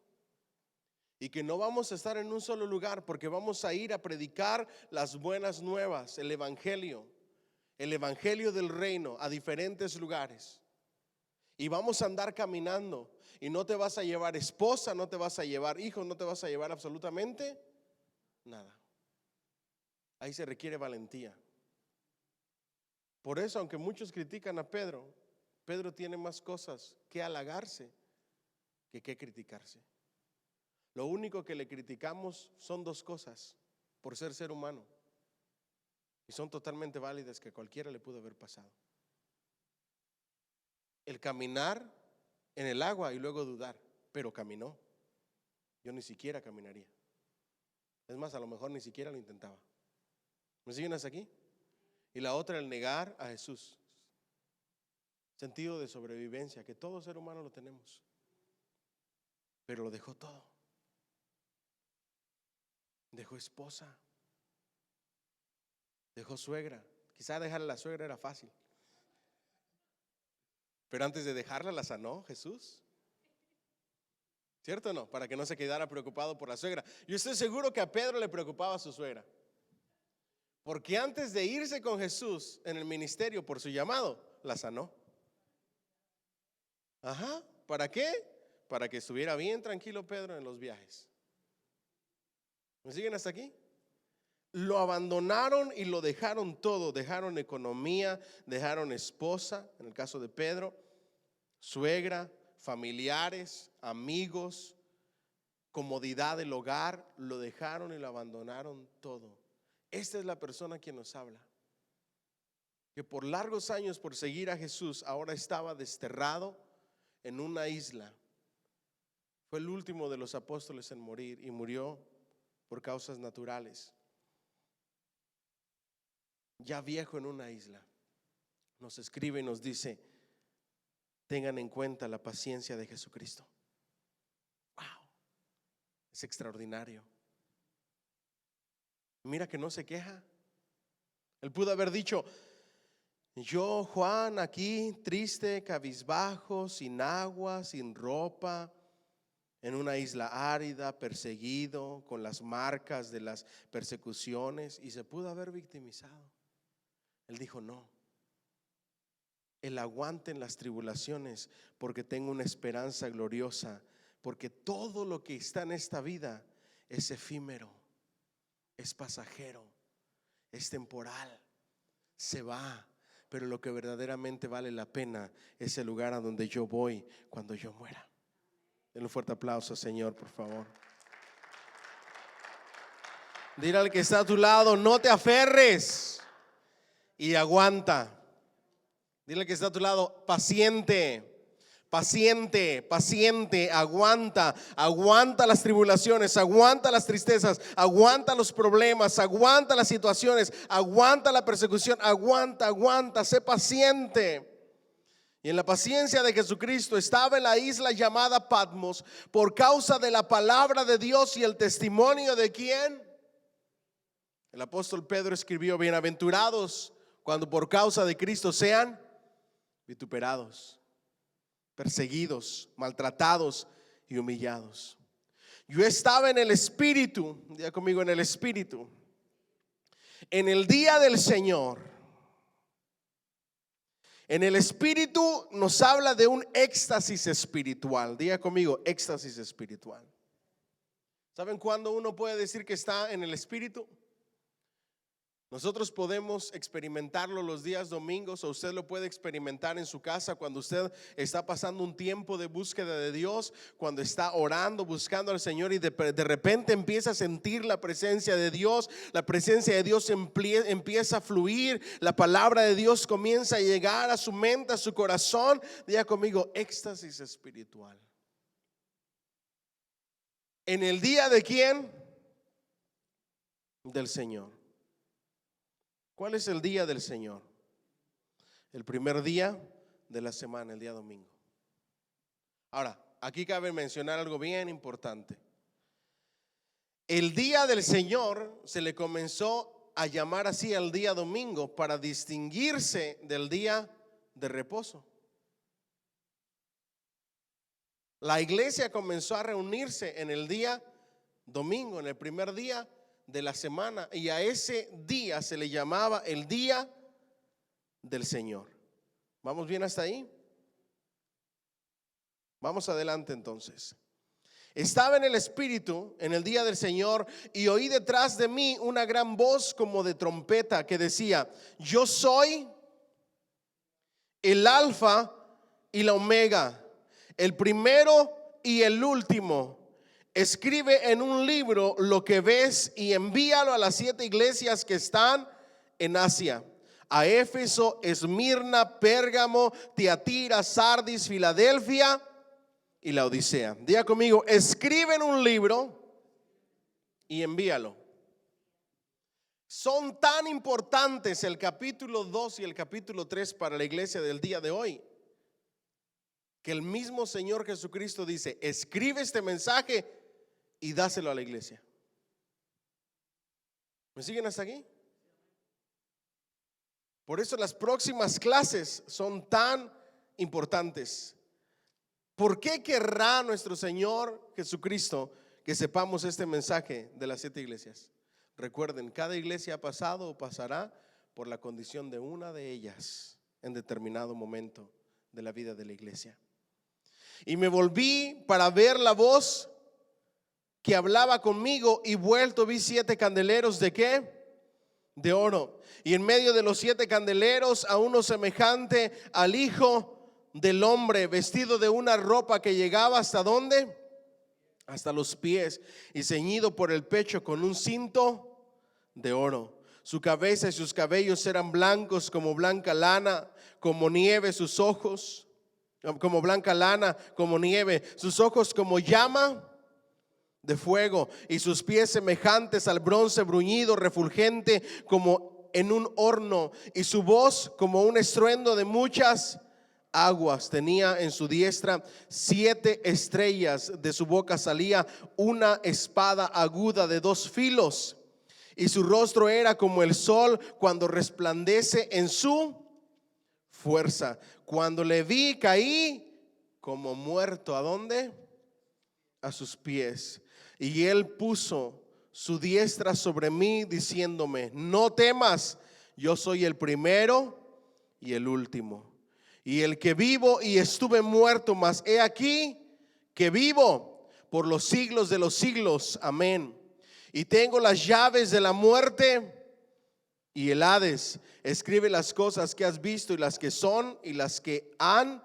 Y que no vamos a estar en un solo lugar, porque vamos a ir a predicar las buenas nuevas, el evangelio del reino a diferentes lugares. Y vamos a andar caminando. Y no te vas a llevar esposa, no te vas a llevar hijos, no te vas a llevar absolutamente nada. Ahí se requiere valentía. Por eso, aunque muchos critican a Pedro, Pedro tiene más cosas que halagarse que criticarse. Lo único que le criticamos son dos cosas, por ser humano. Y son totalmente válidas, que a cualquiera le pudo haber pasado. El caminar en el agua y luego dudar, pero caminó. Yo ni siquiera caminaría. Es más, a lo mejor ni siquiera lo intentaba. ¿Me siguen hasta aquí? Y la otra, el negar a Jesús. Sentido de sobrevivencia, que todo ser humano lo tenemos. Pero lo dejó todo. Dejó esposa, dejó suegra. Quizá dejarle a la suegra era fácil, pero antes de dejarla la sanó Jesús. ¿Cierto o no? Para que no se quedara preocupado por la suegra. Yo estoy seguro que a Pedro le preocupaba a su suegra, porque antes de irse con Jesús en el ministerio por su llamado, la sanó. Ajá, ¿para qué? Para que estuviera bien tranquilo Pedro en los viajes. ¿Me siguen hasta aquí? Lo abandonaron y lo dejaron todo. Dejaron economía, dejaron esposa, en el caso de Pedro, suegra, familiares, amigos, comodidad del hogar. Lo dejaron y lo abandonaron todo. Esta es la persona quien nos habla, que por largos años, por seguir a Jesús, ahora estaba desterrado en una isla. Fue el último de los apóstoles en morir y murió por causas naturales. ya viejo en una isla, nos escribe y nos dice: tengan en cuenta la paciencia de Jesucristo. Wow, es extraordinario. Mira que no se queja. Él pudo haber dicho: yo, Juan, aquí triste, cabizbajo, sin agua, sin ropa, en una isla árida, perseguido, con las marcas de las persecuciones, y se pudo haber victimizado. Él dijo: no, el aguante en las tribulaciones, porque tengo una esperanza gloriosa, porque todo lo que está en esta vida es efímero, es pasajero, es temporal, se va. Pero lo que verdaderamente vale la pena es el lugar a donde yo voy cuando yo muera. Denle un fuerte aplauso, Señor, por favor. Dile al que está a tu lado: no te aferres y aguanta. Dile al que está a tu lado: paciente, paciente, paciente, aguanta, aguanta las tribulaciones, aguanta las tristezas, aguanta los problemas, aguanta las situaciones, aguanta la persecución, aguanta, aguanta, sé paciente. Y en la paciencia de Jesucristo estaba en la isla llamada Patmos por causa de la palabra de Dios y el testimonio de ¿quién? El apóstol Pedro escribió: bienaventurados cuando por causa de Cristo sean vituperados, perseguidos, maltratados y humillados. Yo estaba en el Espíritu, diga conmigo, en el Espíritu, en el día del Señor. En el Espíritu nos habla de un éxtasis espiritual. Diga conmigo: éxtasis espiritual. ¿Saben cuándo uno puede decir que está en el Espíritu? Nosotros podemos experimentarlo los días domingos, o usted lo puede experimentar en su casa cuando usted está pasando un tiempo de búsqueda de Dios, cuando está orando, buscando al Señor, y de repente empieza a sentir la presencia de Dios. La presencia de Dios empieza a fluir, la palabra de Dios comienza a llegar a su mente, a su corazón. Diga conmigo: éxtasis espiritual. ¿En el día de quién? Del Señor. ¿Cuál es el día del Señor? El primer día de la semana, el día domingo. Ahora, aquí cabe mencionar algo bien importante. El día del Señor se le comenzó a llamar así al día domingo para distinguirse del día de reposo. La iglesia comenzó a reunirse en el día domingo, en el primer día de la semana, y a ese día se le llamaba el día del Señor. ¿Vamos bien hasta ahí? Vamos adelante entonces. Estaba en el Espíritu en el día del Señor, y oí detrás de mí una gran voz como de trompeta que decía: yo soy el Alfa y la Omega, el primero y el último. Escribe en un libro lo que ves y envíalo a las 7 iglesias que están en Asia: a Éfeso, Esmirna, Pérgamo, Tiatira, Sardis, Filadelfia y la Odisea. Diga conmigo: escribe en un libro y envíalo. Son tan importantes el capítulo 2 y el capítulo 3 para la iglesia del día de hoy, que el mismo Señor Jesucristo dice: escribe este mensaje y dáselo a la iglesia. ¿Me siguen hasta aquí? Por eso las próximas clases son tan importantes. ¿Por qué querrá nuestro Señor Jesucristo que sepamos este mensaje de las 7 iglesias? Recuerden, cada iglesia ha pasado o pasará por la condición de una de ellas en determinado momento de la vida de la iglesia. Y me volví para ver la voz que hablaba conmigo, y vuelto vi 7 candeleros ¿de qué? De oro, y en medio de los 7 candeleros a uno semejante al Hijo del Hombre, vestido de una ropa que llegaba ¿hasta dónde? Hasta los pies, y ceñido por el pecho con un cinto de oro. Su cabeza y sus cabellos eran blancos como blanca lana, como nieve sus ojos, como blanca lana, como nieve, sus ojos como llama de fuego, y sus pies semejantes al bronce bruñido, refulgente como en un horno, y su voz como un estruendo de muchas aguas. Tenía en su diestra 7 estrellas, de su boca salía una espada aguda de 2 filos, y su rostro era como el sol cuando resplandece en su fuerza. Cuando le vi, caí como muerto. ¿A dónde? A sus pies. Y él puso su diestra sobre mí, diciéndome: no temas, yo soy el primero y el último, y el que vivo y estuve muerto, mas he aquí que vivo por los siglos de los siglos. Amén. Y tengo las llaves de la muerte y el Hades. Escribe las cosas que has visto, y las que son, y las que han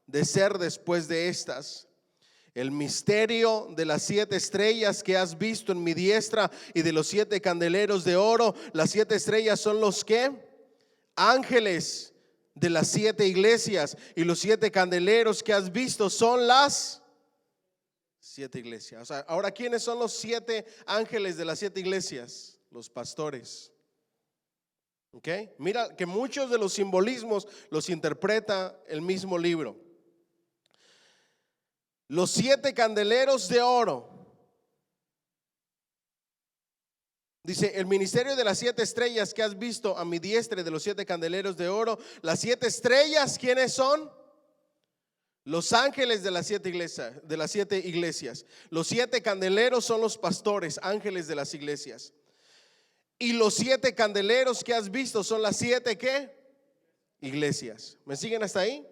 de ser después de estas. El misterio de las 7 estrellas que has visto en mi diestra, y de los 7 candeleros de oro. Las 7 estrellas son los que ángeles de las 7 iglesias, y los 7 candeleros que has visto son las 7 iglesias. O sea, ahora, ¿quiénes son los 7 ángeles de las 7 iglesias? Los pastores. ¿Ok? Mira que muchos de los simbolismos los interpreta el mismo libro. Los 7 candeleros de oro. Dice: el ministerio de las 7 estrellas que has visto a mi diestra, de los 7 candeleros de oro. Las 7 estrellas, ¿quiénes son? Los ángeles de las 7 iglesias, de las 7 iglesias. Los 7 candeleros son los pastores, ángeles de las iglesias. Y los 7 candeleros que has visto son las 7 ¿qué? Iglesias. ¿Me siguen hasta ahí?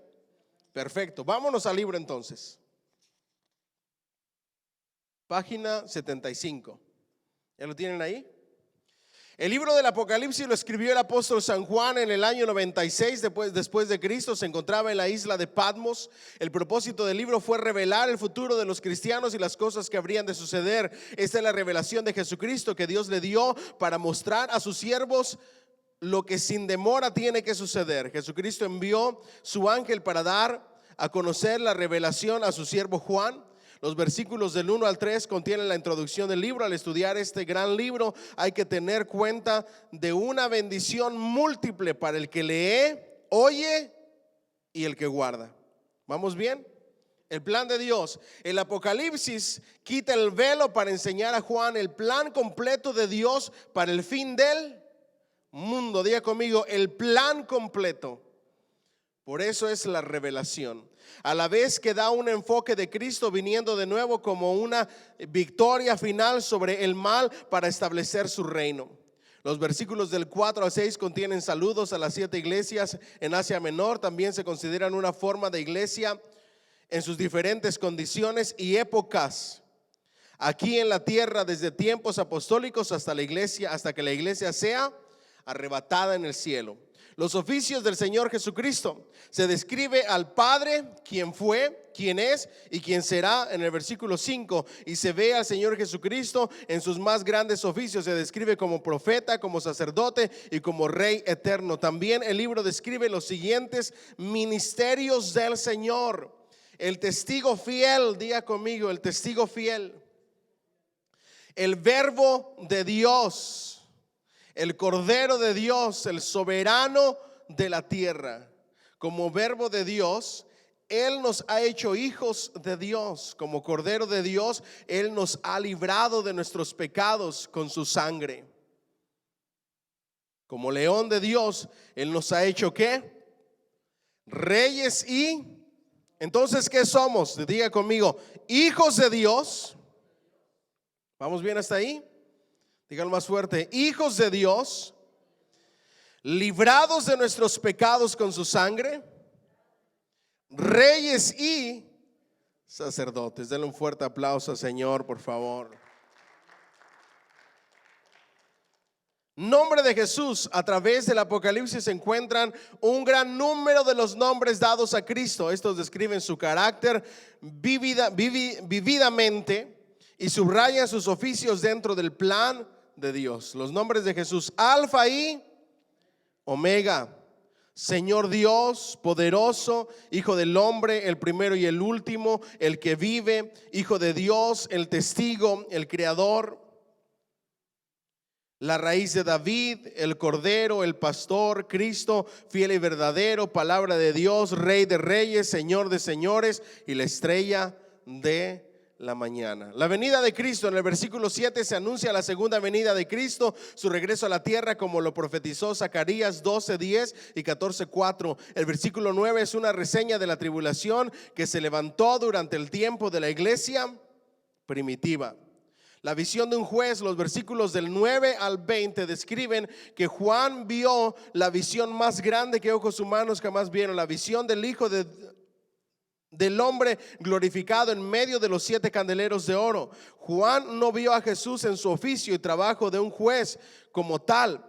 Perfecto. Vámonos al libro entonces. Página 75. ¿Ya lo tienen ahí? El libro del Apocalipsis lo escribió el apóstol San Juan en el año 96 después de Cristo. Se encontraba en la isla de Patmos. El propósito del libro fue revelar el futuro de los cristianos y las cosas que habrían de suceder. Esta es la revelación de Jesucristo que Dios le dio para mostrar a sus siervos lo que sin demora tiene que suceder. Jesucristo envió su ángel para dar a conocer la revelación a su siervo Juan. Los versículos del 1 al 3 contienen la introducción del libro. Al estudiar este gran libro hay que tener cuenta de una bendición múltiple para el que lee, oye y el que guarda. ¿Vamos bien? El plan de Dios. El Apocalipsis quita el velo para enseñar a Juan el plan completo de Dios para el fin del mundo. Diga conmigo: el plan completo. Por eso es la revelación. A la vez que da un enfoque de Cristo viniendo de nuevo como una victoria final sobre el mal para establecer su reino. Los versículos del 4 al 6 contienen saludos a las 7 iglesias en Asia Menor. También se consideran una forma de iglesia en sus diferentes condiciones y épocas aquí en la tierra, desde tiempos apostólicos hasta que la iglesia sea arrebatada en el cielo. Los oficios del Señor Jesucristo. Se describe al Padre, quien fue, quien es y quien será en el versículo 5. Y se ve al Señor Jesucristo en sus más grandes oficios. Se describe como profeta, como sacerdote y como rey eterno. También el libro describe los siguientes ministerios del Señor. El testigo fiel, diga conmigo: el testigo fiel. El verbo de Dios. El Cordero de Dios, el soberano de la tierra. Como verbo de Dios, Él nos ha hecho hijos de Dios. Como Cordero de Dios, Él nos ha librado de nuestros pecados con su sangre. Como león de Dios, Él nos ha hecho ¿qué? Reyes. Y entonces, ¿qué somos? Diga conmigo: hijos de Dios. ¿Vamos bien hasta ahí? Díganlo más fuerte: hijos de Dios, librados de nuestros pecados con su sangre, reyes y sacerdotes. Denle un fuerte aplauso al Señor, por favor. Nombre de Jesús. A través del Apocalipsis se encuentran un gran número de los nombres dados a Cristo. Estos describen su carácter vividamente y subrayan sus oficios dentro del plan de Dios. Los nombres de Jesús: Alfa y Omega, Señor Dios, poderoso, Hijo del hombre, el primero y el último, el que vive, Hijo de Dios, el testigo, el creador. La raíz de David, el Cordero, el Pastor, Cristo, fiel y verdadero, palabra de Dios, Rey de reyes, Señor de señores y la estrella de la mañana. La venida de Cristo, en el versículo 7 se anuncia la segunda venida de Cristo, su regreso a la tierra, como lo profetizó Zacarías 12:10 y 14:4. El versículo 9 es una reseña de la tribulación que se levantó durante el tiempo de la iglesia primitiva. La visión de un juez, los versículos del 9 al 20 describen que Juan vio la visión más grande que ojos humanos jamás vieron, la visión del Hijo del hombre glorificado en medio de los 7 candeleros de oro. Juan no vio a Jesús en su oficio y trabajo de un juez como tal.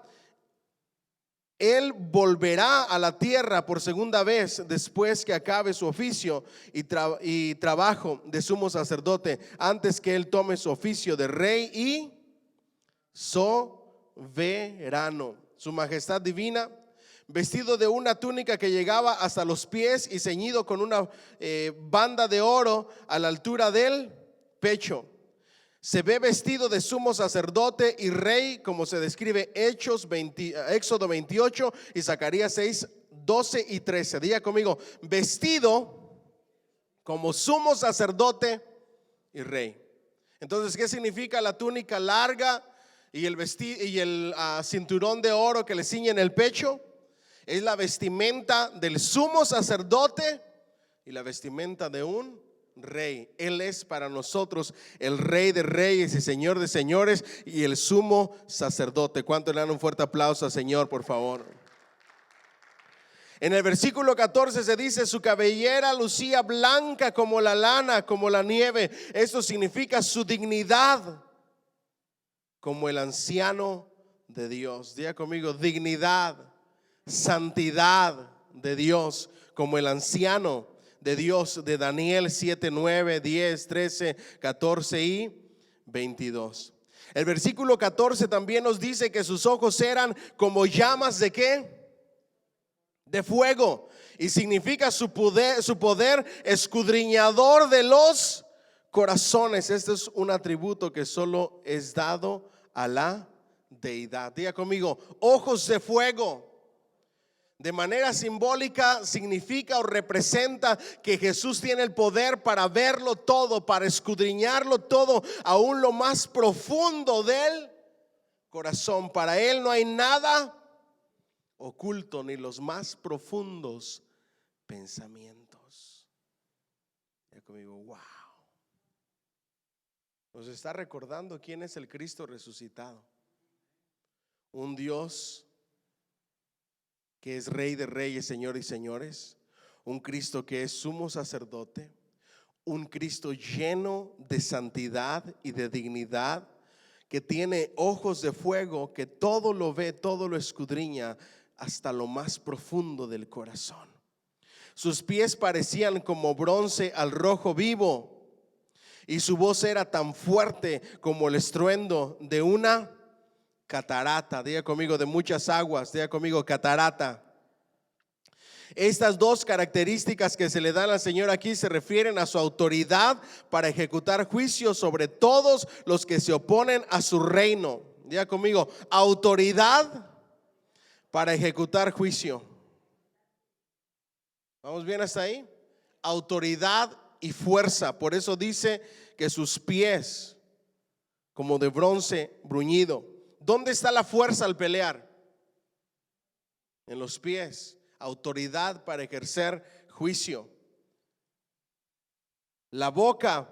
Él volverá a la tierra por segunda vez después que acabe su oficio y trabajo de sumo sacerdote, antes que él tome su oficio de rey y soberano. Su majestad divina, vestido de una túnica que llegaba hasta los pies y ceñido con una banda de oro a la altura del pecho. Se ve vestido de sumo sacerdote y rey, como se describe Éxodo 28 y Zacarías 6:12 y 13. Diga conmigo, vestido como sumo sacerdote y rey. Entonces, ¿qué significa la túnica larga y el cinturón de oro que le ciñe en el pecho? Es la vestimenta del sumo sacerdote y la vestimenta de un rey. Él es para nosotros el Rey de reyes y Señor de señores y el sumo sacerdote. ¿Cuánto le dan un fuerte aplauso al Señor, por favor? En el versículo 14 se dice: su cabellera lucía blanca como la lana, como la nieve. Esto significa su dignidad como el anciano de Dios. Diga conmigo, dignidad, santidad de Dios como el anciano de Dios, de Daniel 7, 9, 10, 13, 14 y 22. El versículo 14 también nos dice que sus ojos eran como llamas de ¿qué? De fuego. Y significa su poder escudriñador de los corazones. Este es un atributo que solo es dado a la deidad. Diga conmigo, ojos de fuego. De manera simbólica significa o representa que Jesús tiene el poder para verlo todo, para escudriñarlo todo, aún lo más profundo del corazón. Para Él no hay nada oculto, ni los más profundos pensamientos. Ya conmigo, wow. Nos está recordando quién es el Cristo resucitado. Un Dios que es Rey de reyes, Señor y señores, un Cristo que es sumo sacerdote, un Cristo lleno de santidad y de dignidad, que tiene ojos de fuego, que todo lo ve, todo lo escudriña hasta lo más profundo del corazón. Sus pies parecían como bronce al rojo vivo, y su voz era tan fuerte como el estruendo de una catarata. Diga conmigo, de muchas aguas. Diga conmigo, catarata. Estas dos características que se le dan al Señor aquí se refieren a su autoridad para ejecutar juicio sobre todos los que se oponen a su reino. Diga conmigo, autoridad para ejecutar juicio. ¿Vamos bien hasta ahí? Autoridad y fuerza. Por eso dice que sus pies como de bronce bruñido. ¿Dónde está la fuerza al pelear? En los pies. Autoridad para ejercer juicio. La boca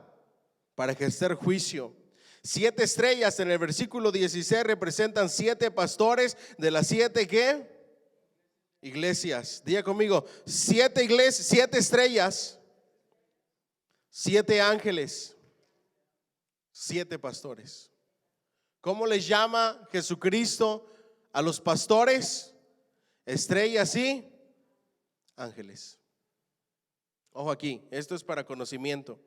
para ejercer juicio. 7 estrellas en el versículo 16 representan 7 pastores de las 7 ¿qué? Iglesias. Diga conmigo, 7 iglesias, 7 estrellas, 7 ángeles, 7 pastores. ¿Cómo les llama Jesucristo a los pastores? Estrellas y ángeles. Ojo aquí, esto es para conocimiento.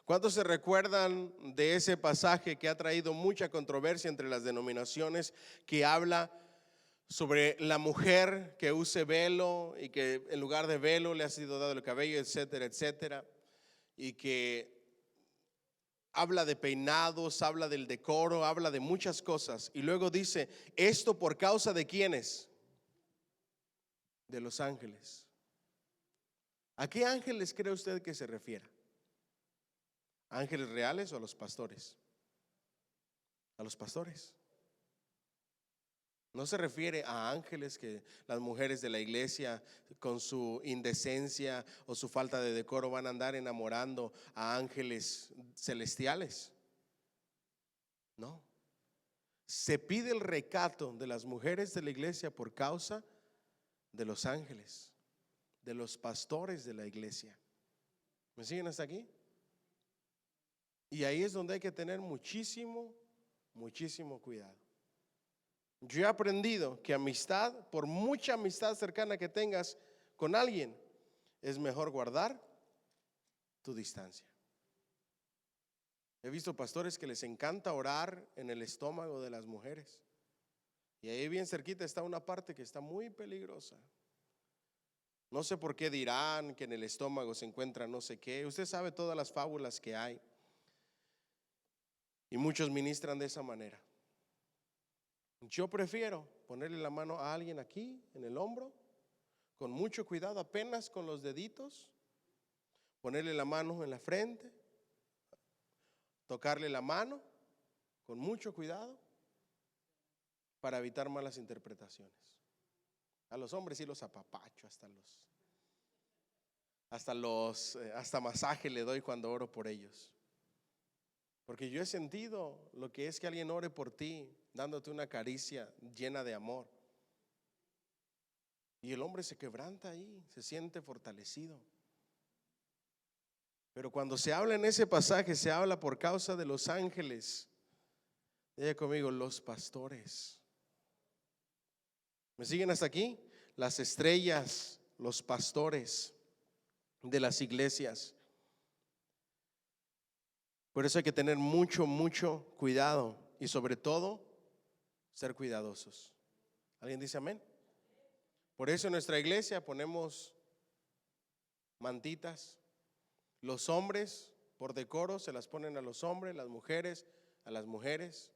¿Cuántos se recuerdan de ese pasaje que ha traído mucha controversia entre las denominaciones, que habla sobre la mujer que use velo y que en lugar de velo le ha sido dado el cabello, etcétera, etcétera, y que habla de peinados, habla del decoro, habla de muchas cosas. Y luego dice, esto por causa de ¿quiénes? De los ángeles. ¿A qué ángeles cree usted que se refiere? ¿Ángeles reales o a los pastores? A los pastores. No se refiere a ángeles que las mujeres de la iglesia con su indecencia o su falta de decoro van a andar enamorando a ángeles celestiales. No. Se pide el recato de las mujeres de la iglesia por causa de los ángeles, de los pastores de la iglesia. ¿Me siguen hasta aquí? Y ahí es donde hay que tener muchísimo cuidado. Yo he aprendido que amistad, por mucha amistad cercana que tengas con alguien, es mejor guardar tu distancia. He visto pastores que les encanta orar en el estómago de las mujeres. Y ahí bien cerquita está una parte que está muy peligrosa. No sé por qué dirán que en el estómago se encuentra no sé qué. Usted sabe todas las fábulas que hay. Y muchos ministran de esa manera. Yo prefiero ponerle la mano a alguien aquí en el hombro, con mucho cuidado, apenas con los deditos, ponerle la mano en la frente, tocarle la mano con mucho cuidado para evitar malas interpretaciones. A los hombres sí los apapacho, hasta masaje le doy cuando oro por ellos. Porque yo he sentido lo que es que alguien ore por ti, dándote una caricia llena de amor. Y el hombre se quebranta ahí, se siente fortalecido. Pero cuando se habla en ese pasaje, se habla por causa de los ángeles. Diga conmigo, los pastores. ¿Me siguen hasta aquí? Las estrellas, los pastores de las iglesias. Por eso hay que tener mucho cuidado y sobre todo ser cuidadosos. ¿Alguien dice amén? Por eso en nuestra iglesia ponemos mantitas. Los hombres por decoro se las ponen a los hombres, las mujeres a las mujeres.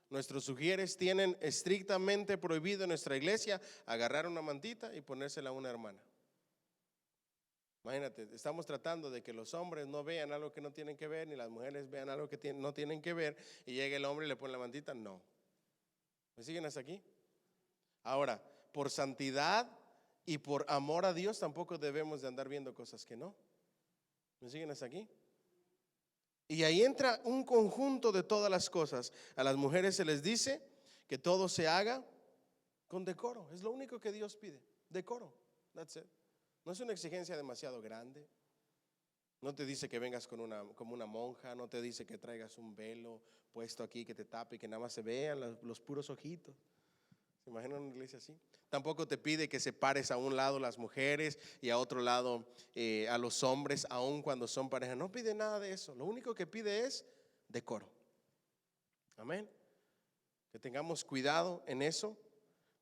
Nuestros sugieres tienen estrictamente prohibido en nuestra iglesia agarrar una mantita y ponérsela a una hermana. Imagínate, estamos tratando de que los hombres no vean algo que no tienen que ver, ni las mujeres vean algo que no tienen que ver, y llega el hombre y le pone la mantita. No. ¿Me siguen hasta aquí? Ahora, por santidad y por amor a Dios tampoco debemos de andar viendo cosas que no. ¿Me siguen hasta aquí? Y ahí entra un conjunto de todas las cosas. A las mujeres se les dice que todo se haga con decoro. Es lo único que Dios pide, decoro. That's it. No es una exigencia demasiado grande. No te dice que vengas como una monja. No te dice que traigas un velo puesto aquí que te tape y que nada más se vean los puros ojitos. ¿Se imaginan una iglesia así? Tampoco te pide que separes a un lado las mujeres y a otro lado a los hombres, aun cuando son pareja. No pide nada de eso. Lo único que pide es decoro. Amén. Que tengamos cuidado en eso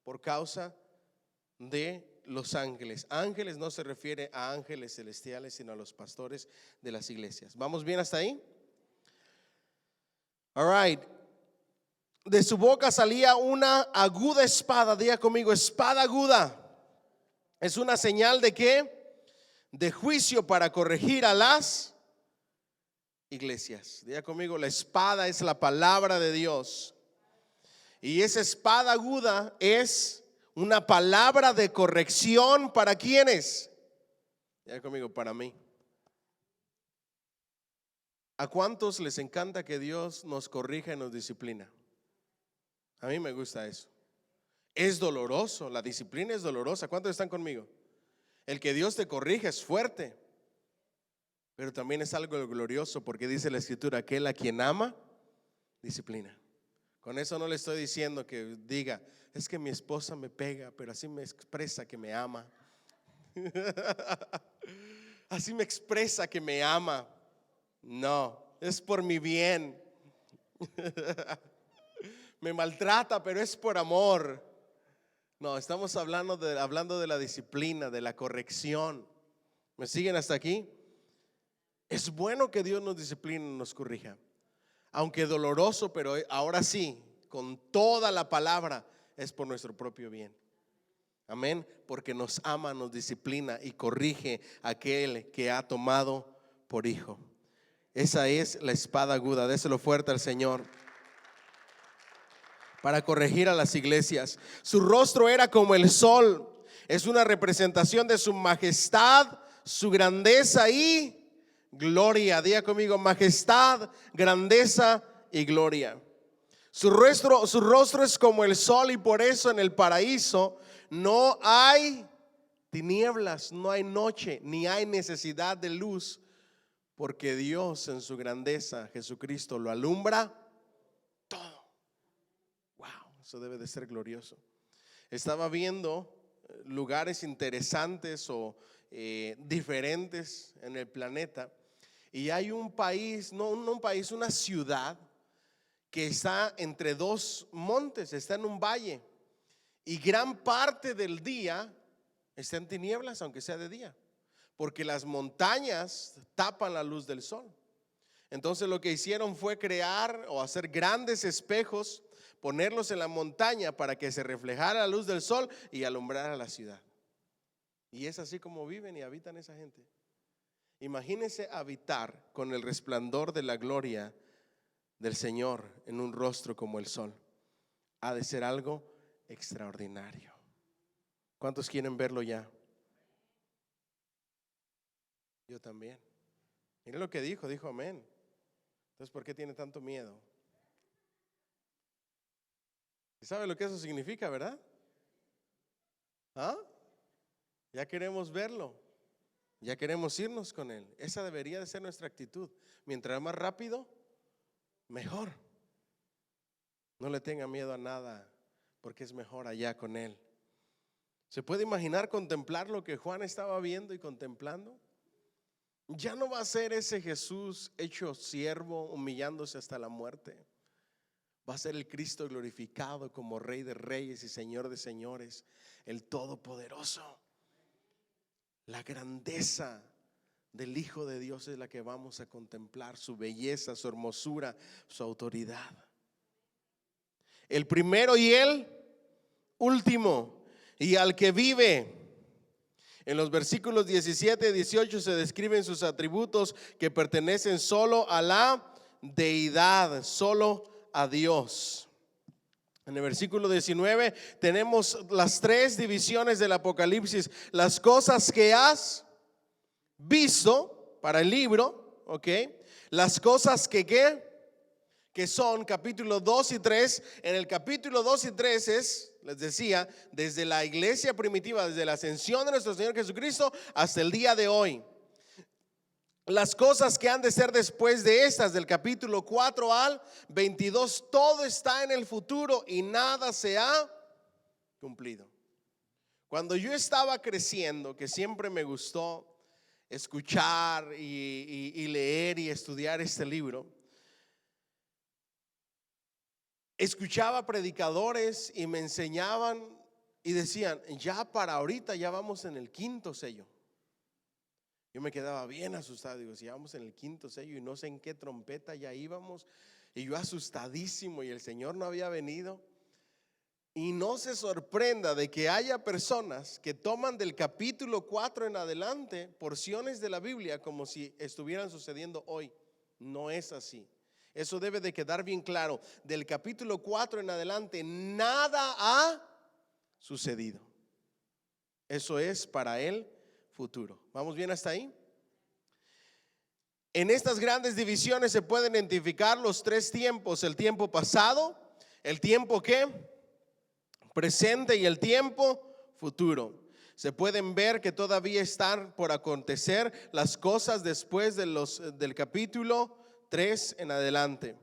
por causa de los ángeles. Ángeles no se refiere a ángeles celestiales, sino a los pastores de las iglesias. ¿Vamos bien hasta ahí? All right. De su boca salía una aguda espada. Diga conmigo, espada aguda. Es una señal de ¿qué? De juicio para corregir a las iglesias. Diga conmigo, la espada es la palabra de Dios. Y esa espada aguda es una palabra de corrección para ¿quiénes? Diga conmigo, para mí. ¿A cuántos les encanta que Dios nos corrija y nos disciplina? A mí me gusta eso. Es doloroso, la disciplina es dolorosa. ¿Cuántos están conmigo? El que Dios te corrija es fuerte, pero también es algo glorioso, porque dice la escritura, aquel a quien ama, disciplina. Con eso no le estoy diciendo que diga, es que mi esposa me pega, pero así me expresa que me ama. Así me expresa que me ama. No, es por mi bien. Me maltrata, pero es por amor. No, estamos hablando de la disciplina, de la corrección. ¿Me siguen hasta aquí? Es bueno que Dios nos discipline y nos corrija, aunque doloroso, pero ahora sí, con toda la palabra, es por nuestro propio bien. Amén, porque nos ama, nos disciplina y corrige a aquel que ha tomado por hijo. Esa es la espada aguda. Déselo fuerte al Señor. Para corregir a las iglesias. Su rostro era como el sol. Es una representación de su majestad, su grandeza y gloria. Diga conmigo: majestad, grandeza y gloria. Su rostro es como el sol, y por eso en el paraíso no hay tinieblas, no hay noche, ni hay necesidad de luz, porque Dios en su grandeza, Jesucristo, lo alumbra todo. Wow, eso debe de ser glorioso. Estaba viendo lugares interesantes o diferentes en el planeta, y hay un país, no un país, una ciudad que está entre dos montes, está en un valle, y gran parte del día está en tinieblas, aunque sea de día, porque las montañas tapan la luz del sol. Entonces lo que hicieron fue crear o hacer grandes espejos, ponerlos en la montaña para que se reflejara la luz del sol y alumbrara la ciudad. Y es así como viven y habitan esa gente. Imagínense habitar con el resplandor de la gloria del Señor en un rostro como el sol. Ha de ser algo extraordinario. ¿Cuántos quieren verlo ya? Yo también. Miren lo que dijo amén. Entonces, ¿por qué tiene tanto miedo? ¿Sabe lo que eso significa, verdad? ¿Ah? Ya queremos verlo. Ya queremos irnos con Él. Esa debería de ser nuestra actitud. Mientras más rápido, mejor. No le tenga miedo a nada, porque es mejor allá con Él. ¿Se puede imaginar contemplar lo que Juan estaba viendo y contemplando? Ya no va a ser ese Jesús hecho siervo, humillándose hasta la muerte. Va a ser el Cristo glorificado como Rey de Reyes y Señor de Señores, el Todopoderoso. La grandeza del Hijo de Dios es la que vamos a contemplar, su belleza, su hermosura, su autoridad. El primero y el último, y al que vive. En los versículos 17 y 18 se describen sus atributos que pertenecen solo a la deidad, solo a Dios. En el versículo 19 tenemos las tres divisiones del Apocalipsis: las cosas que has visto para el libro, ¿ok? Las cosas que son capítulo 2 y 3. En el capítulo 2 y 3 es, les decía, desde la iglesia primitiva, desde la ascensión de nuestro Señor Jesucristo hasta el día de hoy. Las cosas que han de ser después de estas, del capítulo 4 al 22, todo está en el futuro y nada se ha cumplido. Cuando yo estaba creciendo, que siempre me gustó escuchar y leer y estudiar este libro, escuchaba predicadores y me enseñaban y decían: ya para ahorita ya vamos en el quinto sello. Yo me quedaba bien asustado, digo, si vamos en el quinto sello y no sé en qué trompeta ya íbamos, y yo asustadísimo, y el Señor no había venido. Y no se sorprenda de que haya personas que toman del capítulo 4 en adelante porciones de la Biblia como si estuvieran sucediendo hoy. No es así. Eso debe de quedar bien claro. Del capítulo 4 en adelante nada ha sucedido. Eso es para el futuro. ¿Vamos bien hasta ahí? En estas grandes divisiones se pueden identificar los tres tiempos: el tiempo pasado, el tiempo presente y el tiempo futuro. Se pueden ver que todavía están por acontecer las cosas después de del capítulo 3 en adelante.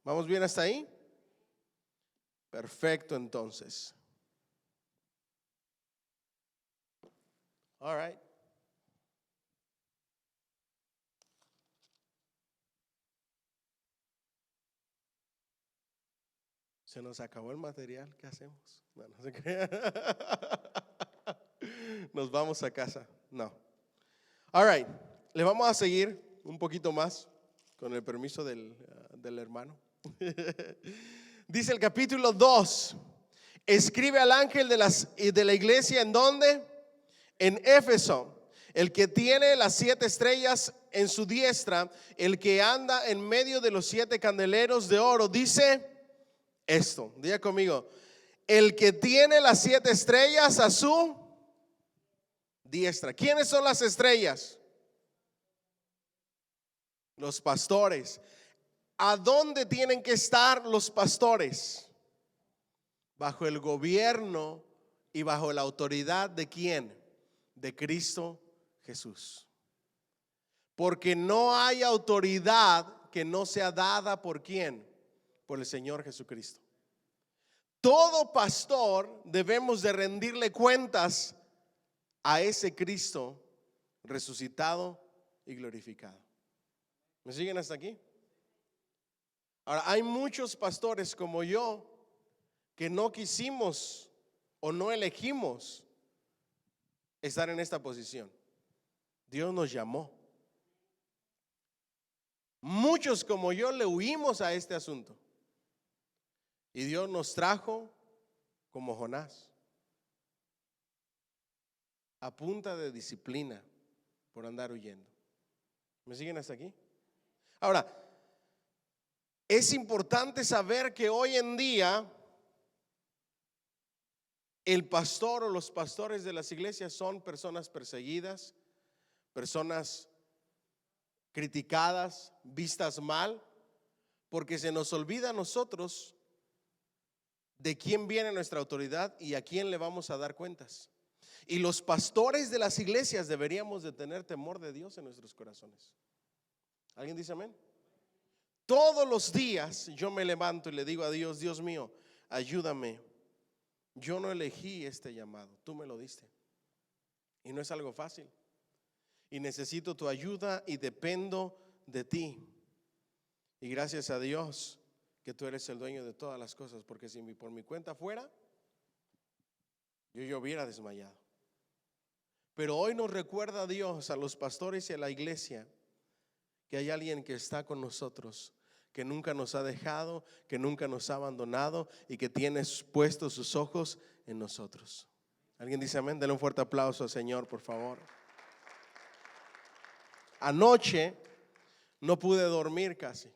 ¿Vamos bien hasta ahí? Perfecto, entonces. All right. Se nos acabó el material, ¿qué hacemos? No, no se crea. Nos vamos a casa. No. All right. Le vamos a seguir un poquito más con el permiso del del hermano. Dice el capítulo 2, escribe al ángel de la iglesia, ¿en dónde? En Éfeso, el que tiene las 7 estrellas en su diestra, el que anda en medio de los 7 candeleros de oro, dice esto, diga conmigo, el que tiene las 7 estrellas a su diestra. ¿Quiénes son las estrellas? Los pastores. ¿A dónde tienen que estar los pastores? Bajo el gobierno y bajo la autoridad de ¿quién? De Cristo Jesús. Porque no hay autoridad que no sea dada por ¿quién? Por el Señor Jesucristo. Todo pastor debemos de rendirle cuentas a ese Cristo resucitado y glorificado. ¿Me siguen hasta aquí? Ahora, hay muchos pastores como yo que no quisimos o no elegimos estar en esta posición. Dios nos llamó. Muchos como yo le huimos a este asunto. Y Dios nos trajo como Jonás, a punta de disciplina por andar huyendo. ¿Me siguen hasta aquí? Ahora, es importante saber que hoy en día el pastor o los pastores de las iglesias son personas perseguidas, personas criticadas, vistas mal, porque se nos olvida a nosotros de quién viene nuestra autoridad y a quién le vamos a dar cuentas. Y los pastores de las iglesias deberíamos de tener temor de Dios en nuestros corazones. ¿Alguien dice amén? Todos los días yo me levanto y le digo a Dios, Dios mío, ayúdame. Yo no elegí este llamado, tú me lo diste. Y no es algo fácil. Y necesito tu ayuda y dependo de ti. Y gracias a Dios que tú eres el dueño de todas las cosas, porque si por mi cuenta fuera, yo hubiera desmayado. Pero hoy nos recuerda a Dios, a los pastores y a la iglesia, que hay alguien que está con nosotros, que nunca nos ha dejado, que nunca nos ha abandonado y que tiene puestos sus ojos en nosotros. ¿Alguien dice amén? Denle un fuerte aplauso al Señor, por favor. Anoche no pude dormir casi,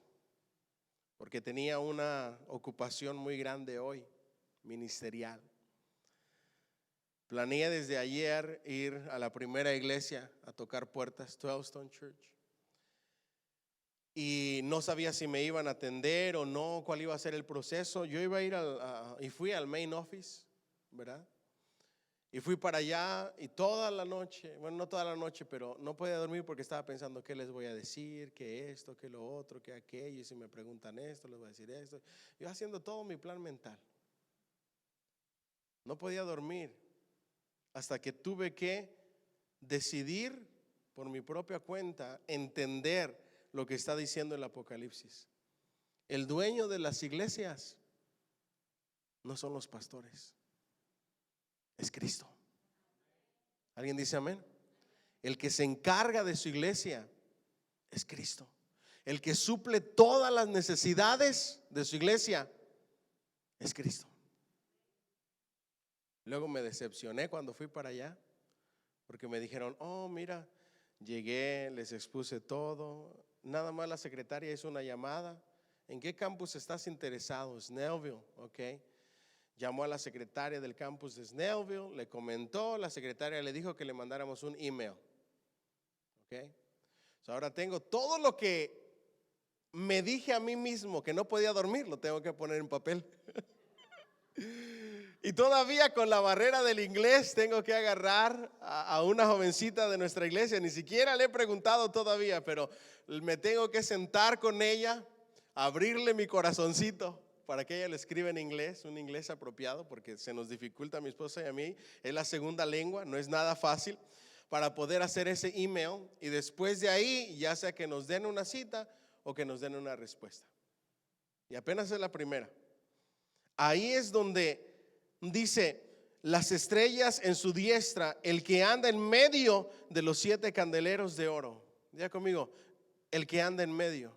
porque tenía una ocupación muy grande hoy, ministerial. Planeé desde ayer ir a la primera iglesia a tocar puertas, 12 Stone Church. Y no sabía si me iban a atender o no, cuál iba a ser el proceso. Yo iba a ir y fui al main office, ¿verdad? Y fui para allá y toda la noche, bueno, no toda la noche, pero no podía dormir porque estaba pensando qué les voy a decir, qué esto, qué lo otro, qué aquello. Y si me preguntan esto, les voy a decir esto. Yo haciendo todo mi plan mental. No podía dormir hasta que tuve que decidir por mi propia cuenta, entender lo que está diciendo el Apocalipsis. El dueño de las iglesias no son los pastores, es Cristo. ¿Alguien dice amén? El que se encarga de su iglesia es Cristo. El que suple todas las necesidades de su iglesia es Cristo. Luego me decepcioné cuando fui para allá, porque me dijeron, oh mira, llegué, les expuse todo. Nada más la secretaria hizo una llamada. ¿En qué campus estás interesado? Snellville, ok. Llamó a la secretaria del campus de Snellville, le comentó, la secretaria le dijo que le mandáramos un email, ok. Ahora tengo todo lo que me dije a mí mismo que no podía dormir, lo tengo que poner en papel. Y todavía con la barrera del inglés tengo que agarrar a una jovencita de nuestra iglesia. Ni siquiera le he preguntado todavía, pero me tengo que sentar con ella, abrirle mi corazoncito para que ella le escriba en inglés, un inglés apropiado, porque se nos dificulta a mi esposa y a mí. Es la segunda lengua, no es nada fácil para poder hacer ese email. Y después de ahí, ya sea que nos den una cita o que nos den una respuesta. Y apenas es la primera. Ahí es donde dice, las estrellas en su diestra, el que anda en medio de los 7 candeleros de oro. Diga conmigo, el que anda en medio.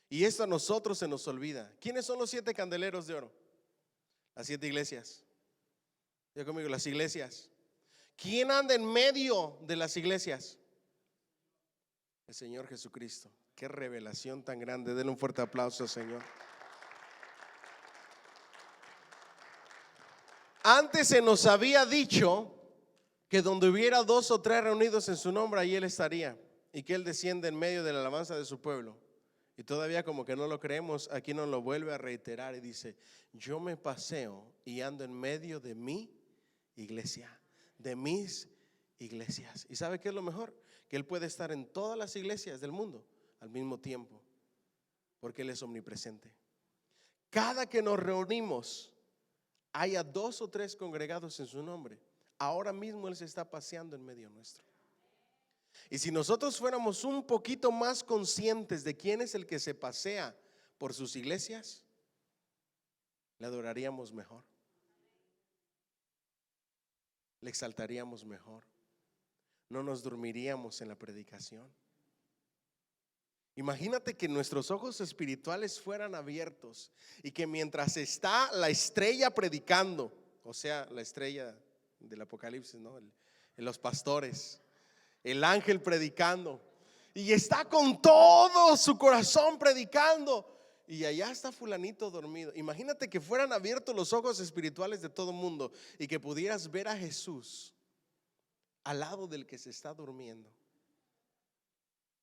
Y esto a nosotros se nos olvida. ¿Quiénes son los 7 candeleros de oro? Las 7 iglesias. Diga conmigo, las iglesias. ¿Quién anda en medio de las iglesias? El Señor Jesucristo. Qué revelación tan grande. Denle un fuerte aplauso al Señor. Antes se nos había dicho que donde hubiera 2 o 3 reunidos en su nombre, ahí Él estaría, y que Él desciende en medio de la alabanza de su pueblo. Y todavía como que no lo creemos, aquí nos lo vuelve a reiterar y dice: yo me paseo y ando en medio de mi iglesia, de mis iglesias. ¿Y sabe qué es lo mejor? Que Él puede estar en todas las iglesias del mundo al mismo tiempo, porque Él es omnipresente. Cada que nos reunimos, haya 2 o 3 congregados en su nombre, ahora mismo Él se está paseando en medio nuestro. Y si nosotros fuéramos un poquito más conscientes de quién es el que se pasea por sus iglesias, le adoraríamos mejor, le exaltaríamos mejor, no nos dormiríamos en la predicación. Imagínate que nuestros ojos espirituales fueran abiertos y que mientras está la estrella predicando, o sea, la estrella del Apocalipsis, ¿no? Los pastores, el ángel predicando, y está con todo su corazón predicando, y allá está fulanito dormido. Imagínate que fueran abiertos los ojos espirituales de todo el mundo y que pudieras ver a Jesús al lado del que se está durmiendo,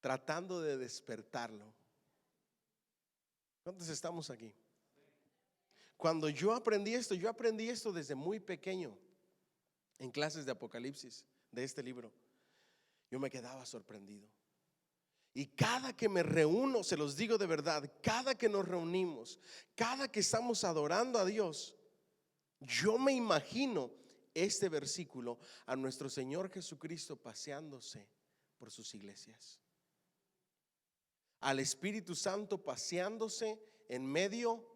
tratando de despertarlo. ¿Cuántos estamos aquí? Cuando yo aprendí esto desde muy pequeño, en clases de Apocalipsis, de este libro. Yo me quedaba sorprendido. Y cada que me reúno, se los digo de verdad, cada que nos reunimos, cada que estamos adorando a Dios, yo me imagino este versículo, a nuestro Señor Jesucristo paseándose por sus iglesias, al Espíritu Santo paseándose en medio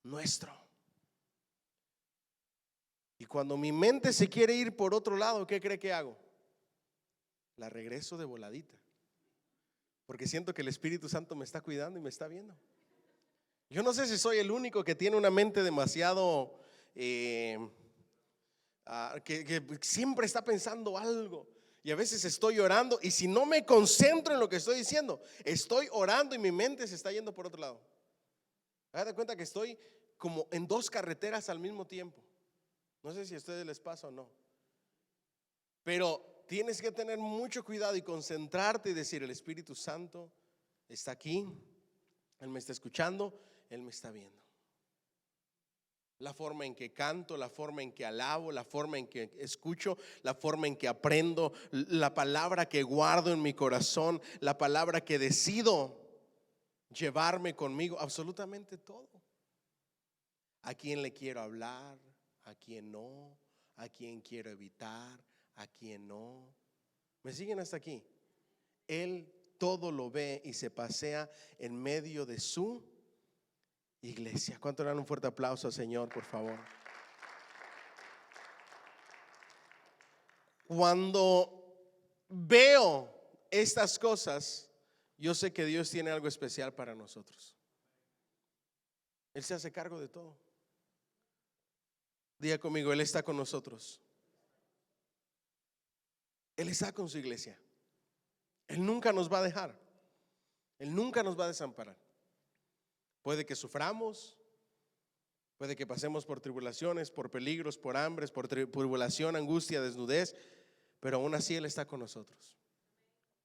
nuestro. Y cuando mi mente se quiere ir por otro lado, ¿qué cree que hago? La regreso de voladita, porque siento que el Espíritu Santo me está cuidando y me está viendo. Yo no sé si soy el único que tiene una mente demasiado que siempre está pensando algo. Y a veces estoy orando y si no me concentro en lo que estoy diciendo, estoy orando y mi mente se está yendo por otro lado. Hágate cuenta que estoy como en 2 carreteras al mismo tiempo. No sé si a ustedes les pasa o no, pero tienes que tener mucho cuidado y concentrarte y decir: el Espíritu Santo está aquí, Él me está escuchando, Él me está viendo. La forma en que canto, la forma en que alabo, la forma en que escucho, la forma en que aprendo, la palabra que guardo en mi corazón, la palabra que decido llevarme conmigo, absolutamente todo. ¿A quién le quiero hablar? ¿A quién no? ¿A quién quiero evitar? ¿A quién no? ¿Me siguen hasta aquí? Él todo lo ve y se pasea en medio de su iglesia. ¿Cuánto le dan un fuerte aplauso al Señor, por favor? Cuando veo estas cosas, yo sé que Dios tiene algo especial para nosotros. Él se hace cargo de todo. Diga conmigo: Él está con nosotros. Él está con su iglesia. Él nunca nos va a dejar. Él nunca nos va a desamparar. Puede que suframos, puede que pasemos por tribulaciones, por peligros, por hambres, por tribulación, angustia, desnudez, pero aún así Él está con nosotros.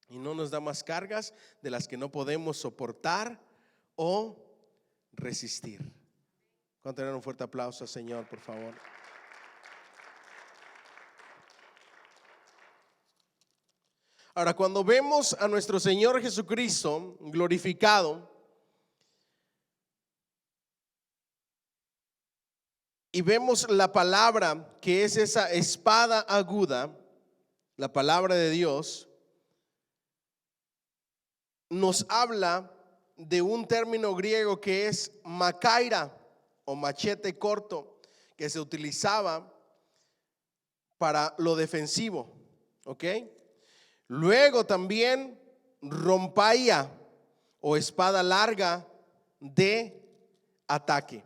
Y no nos da más cargas de las que no podemos soportar o resistir. ¿Cuánto le dan un fuerte aplauso al Señor, por favor? Ahora, cuando vemos a nuestro Señor Jesucristo glorificado y vemos la palabra, que es esa espada aguda, la palabra de Dios, nos habla de un término griego que es macaira o machete corto, que se utilizaba para lo defensivo, ¿ok? Luego también rompaía o espada larga de ataque.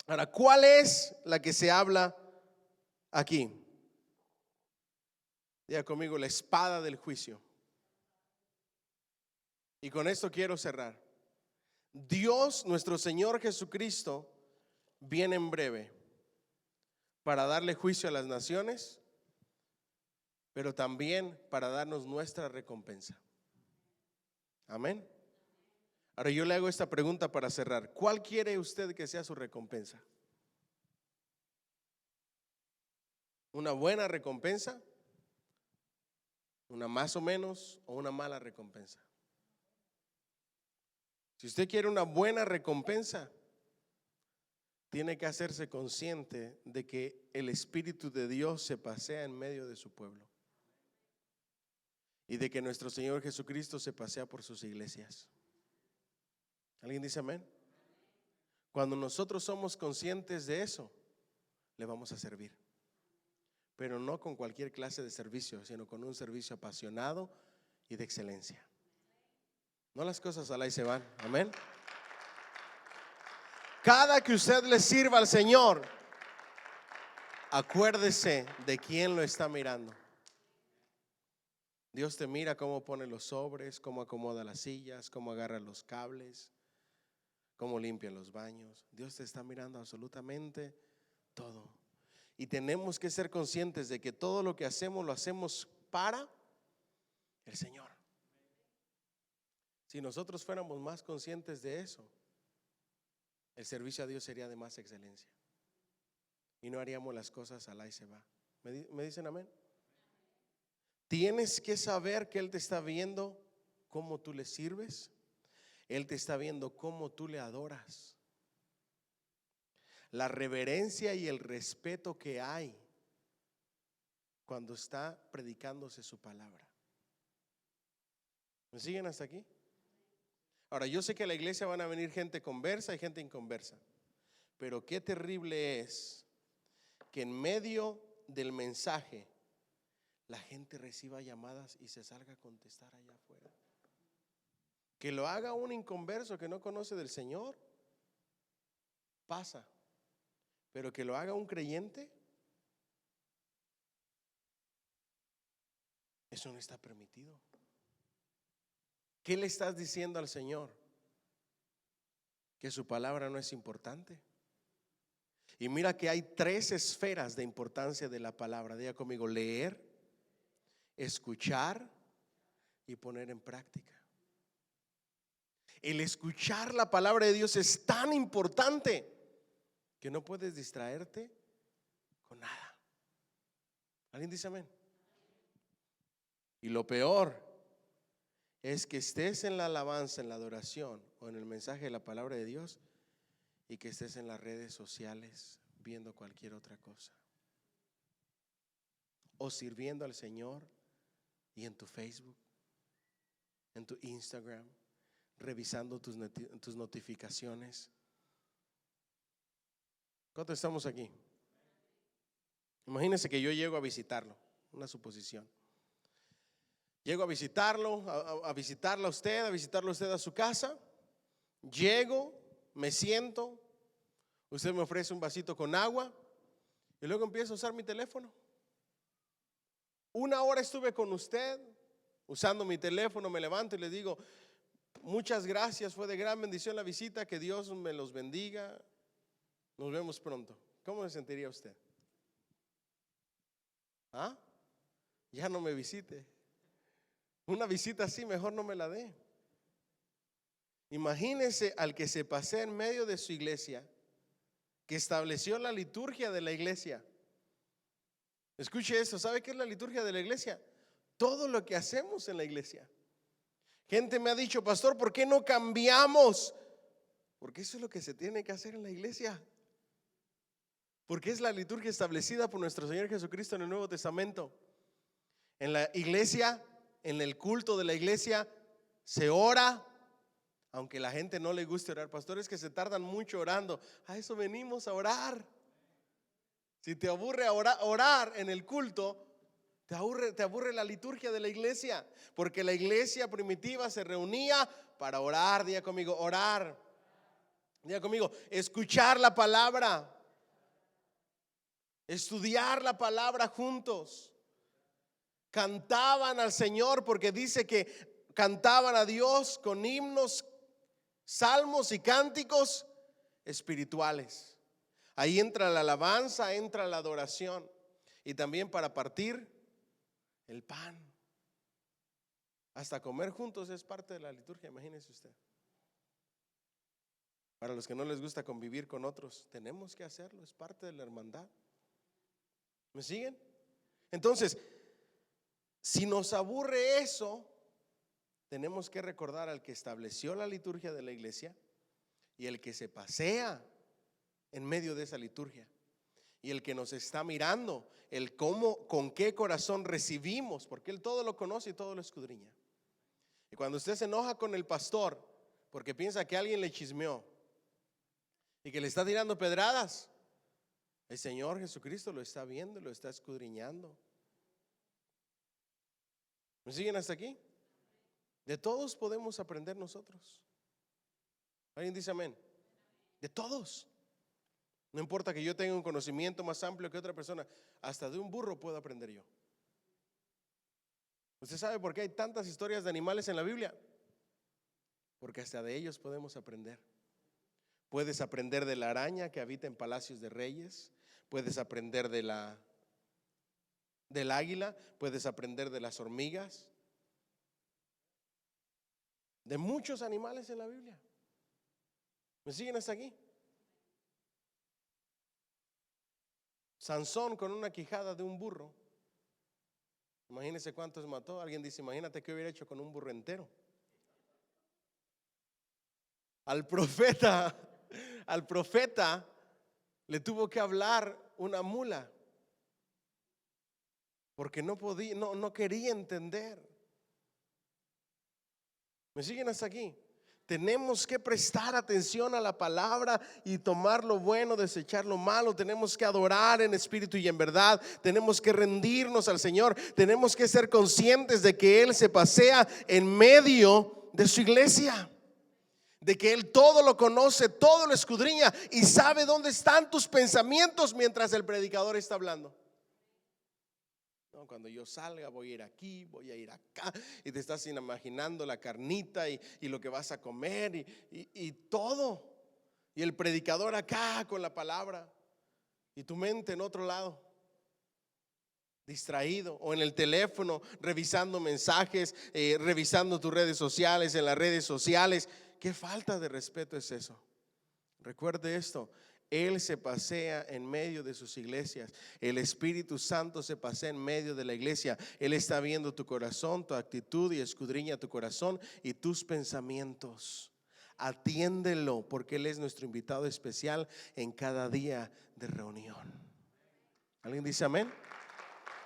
Ahora, ¿cuál es la que se habla aquí? Diga conmigo, la espada del juicio. Y con esto quiero cerrar. Dios, nuestro Señor Jesucristo, viene en breve para darle juicio a las naciones, pero también para darnos nuestra recompensa. Amén. Ahora yo le hago esta pregunta para cerrar. ¿Cuál quiere usted que sea su recompensa? ¿Una buena recompensa? ¿Una más o menos? ¿O una mala recompensa? Si usted quiere una buena recompensa, tiene que hacerse consciente de que el Espíritu de Dios se pasea en medio de su pueblo y de que nuestro Señor Jesucristo se pasea por sus iglesias. ¿Alguien dice amén? Cuando nosotros somos conscientes de eso, le vamos a servir, pero no con cualquier clase de servicio, sino con un servicio apasionado y de excelencia. No las cosas al aire se van. Amén. Cada que usted le sirva al Señor, acuérdese de quién lo está mirando. Dios te mira cómo pone los sobres, cómo acomoda las sillas, cómo agarra los cables, cómo limpia los baños. Dios te está mirando absolutamente todo. Y tenemos que ser conscientes de que todo lo que hacemos lo hacemos para el Señor. Si nosotros fuéramos más conscientes de eso, el servicio a Dios sería de más excelencia y no haríamos las cosas al ahí se va. ¿Me dicen amén? Tienes que saber que Él te está viendo cómo tú le sirves. Él te está viendo cómo tú le adoras. La reverencia y el respeto que hay cuando está predicándose su palabra. ¿Me siguen hasta aquí? Ahora, yo sé que a la iglesia van a venir gente conversa y gente inconversa, pero qué terrible es que en medio del mensaje la gente reciba llamadas y se salga a contestar allá afuera. Que lo haga un inconverso que no conoce del Señor, pasa, pero que lo haga un creyente, eso no está permitido. ¿Qué le estás diciendo al Señor? Que su palabra no es importante. Y mira que hay 3 esferas de importancia de la palabra. Diga conmigo: leer, escuchar y poner en práctica. El escuchar la palabra de Dios es tan importante que no puedes distraerte con nada. ¿Alguien dice amén? Y lo peor es que estés en la alabanza, en la adoración o en el mensaje de la palabra de Dios y que estés en las redes sociales viendo cualquier otra cosa, o sirviendo al Señor y en tu Facebook, en tu Instagram, revisando tus notificaciones. ¿Cuántos estamos aquí? Imagínense que yo llego a visitarlo, una suposición. Llego a visitarlo, a visitarla a usted, a visitarlo a usted a su casa. Llego, me siento, usted me ofrece un vasito con agua y luego empiezo a usar mi teléfono. 1 hora estuve con usted usando mi teléfono, me levanto y le digo: muchas gracias, fue de gran bendición la visita, que Dios me los bendiga, nos vemos pronto. ¿Cómo se sentiría usted? ¿Ah? Ya no me visite. Una visita así mejor no me la dé. Imagínese al que se pasea en medio de su iglesia, que estableció la liturgia de la iglesia. Escuche esto, ¿sabe qué es la liturgia de la iglesia? Todo lo que hacemos en la iglesia. Gente me ha dicho: pastor, ¿por qué no cambiamos? Porque eso es lo que se tiene que hacer en la iglesia. Porque es la liturgia establecida por nuestro Señor Jesucristo en el Nuevo Testamento. En la iglesia, en el culto de la iglesia, se ora, aunque la gente no le guste orar. Pastores que se tardan mucho orando, a eso venimos a orar. Si te aburre orar en el culto, Te aburre la liturgia de la iglesia, porque la iglesia primitiva se reunía para orar. Diga conmigo, orar. Diga conmigo, escuchar la palabra, estudiar la palabra juntos. Cantaban al Señor, porque dice que cantaban a Dios con himnos, salmos y cánticos espirituales. Ahí entra la alabanza, entra la adoración, y también para partir el pan. Hasta comer juntos es parte de la liturgia, imagínese usted. Para los que no les gusta convivir con otros, tenemos que hacerlo, es parte de la hermandad. ¿Me siguen? Entonces, si nos aburre eso, tenemos que recordar al que estableció la liturgia de la iglesia y el que se pasea en medio de esa liturgia, y el que nos está mirando, el cómo, con qué corazón recibimos, porque Él todo lo conoce y todo lo escudriña. Y cuando usted se enoja con el pastor porque piensa que alguien le chismeó y que le está tirando pedradas, el Señor Jesucristo lo está viendo, lo está escudriñando. ¿Me siguen hasta aquí? De todos podemos aprender nosotros. ¿Alguien dice amén? De todos. No importa que yo tenga un conocimiento más amplio que otra persona, hasta de un burro puedo aprender yo. ¿Usted sabe por qué hay tantas historias de animales en la Biblia? Porque hasta de ellos podemos aprender. Puedes aprender de la araña que habita en palacios de reyes, puedes aprender del águila, puedes aprender de las hormigas, de muchos animales en la Biblia. ¿Me siguen hasta aquí? Sansón con una quijada de un burro, imagínense cuántos mató. Alguien dice, imagínate qué hubiera hecho con un burro entero. Al profeta le tuvo que hablar una mula, porque no podía, no quería entender. ¿Me siguen hasta aquí? Tenemos que prestar atención a la palabra y tomar lo bueno, desechar lo malo. Tenemos que adorar en espíritu y en verdad. Tenemos que rendirnos al Señor. Tenemos que ser conscientes de que Él se pasea en medio de su iglesia, de que Él todo lo conoce, todo lo escudriña y sabe dónde están tus pensamientos mientras el predicador está hablando. Cuando yo salga voy a ir aquí, voy a ir acá, y te estás imaginando la carnita y lo que vas a comer y todo, y el predicador acá con la palabra y tu mente en otro lado, distraído, o en el teléfono revisando mensajes, revisando tus redes sociales, en las redes sociales. ¿Qué falta de respeto es eso? Recuerde esto: Él se pasea en medio de sus iglesias. El Espíritu Santo se pasea en medio de la iglesia. Él está viendo tu corazón, tu actitud, y escudriña tu corazón y tus pensamientos. Atiéndelo, porque Él es nuestro invitado especial en cada día de reunión. ¿Alguien dice amén?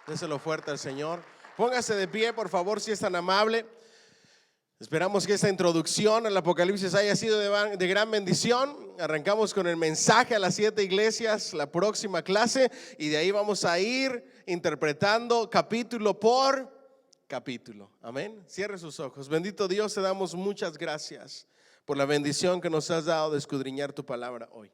Déselo fuerte al Señor. Póngase de pie, por favor, si es tan amable. Esperamos que esta introducción al Apocalipsis haya sido de gran bendición. Arrancamos con el mensaje a las 7 iglesias la próxima clase, y de ahí vamos a ir interpretando capítulo por capítulo. Amén. Cierre sus ojos. Bendito Dios, te damos muchas gracias por la bendición que nos has dado de escudriñar tu palabra hoy.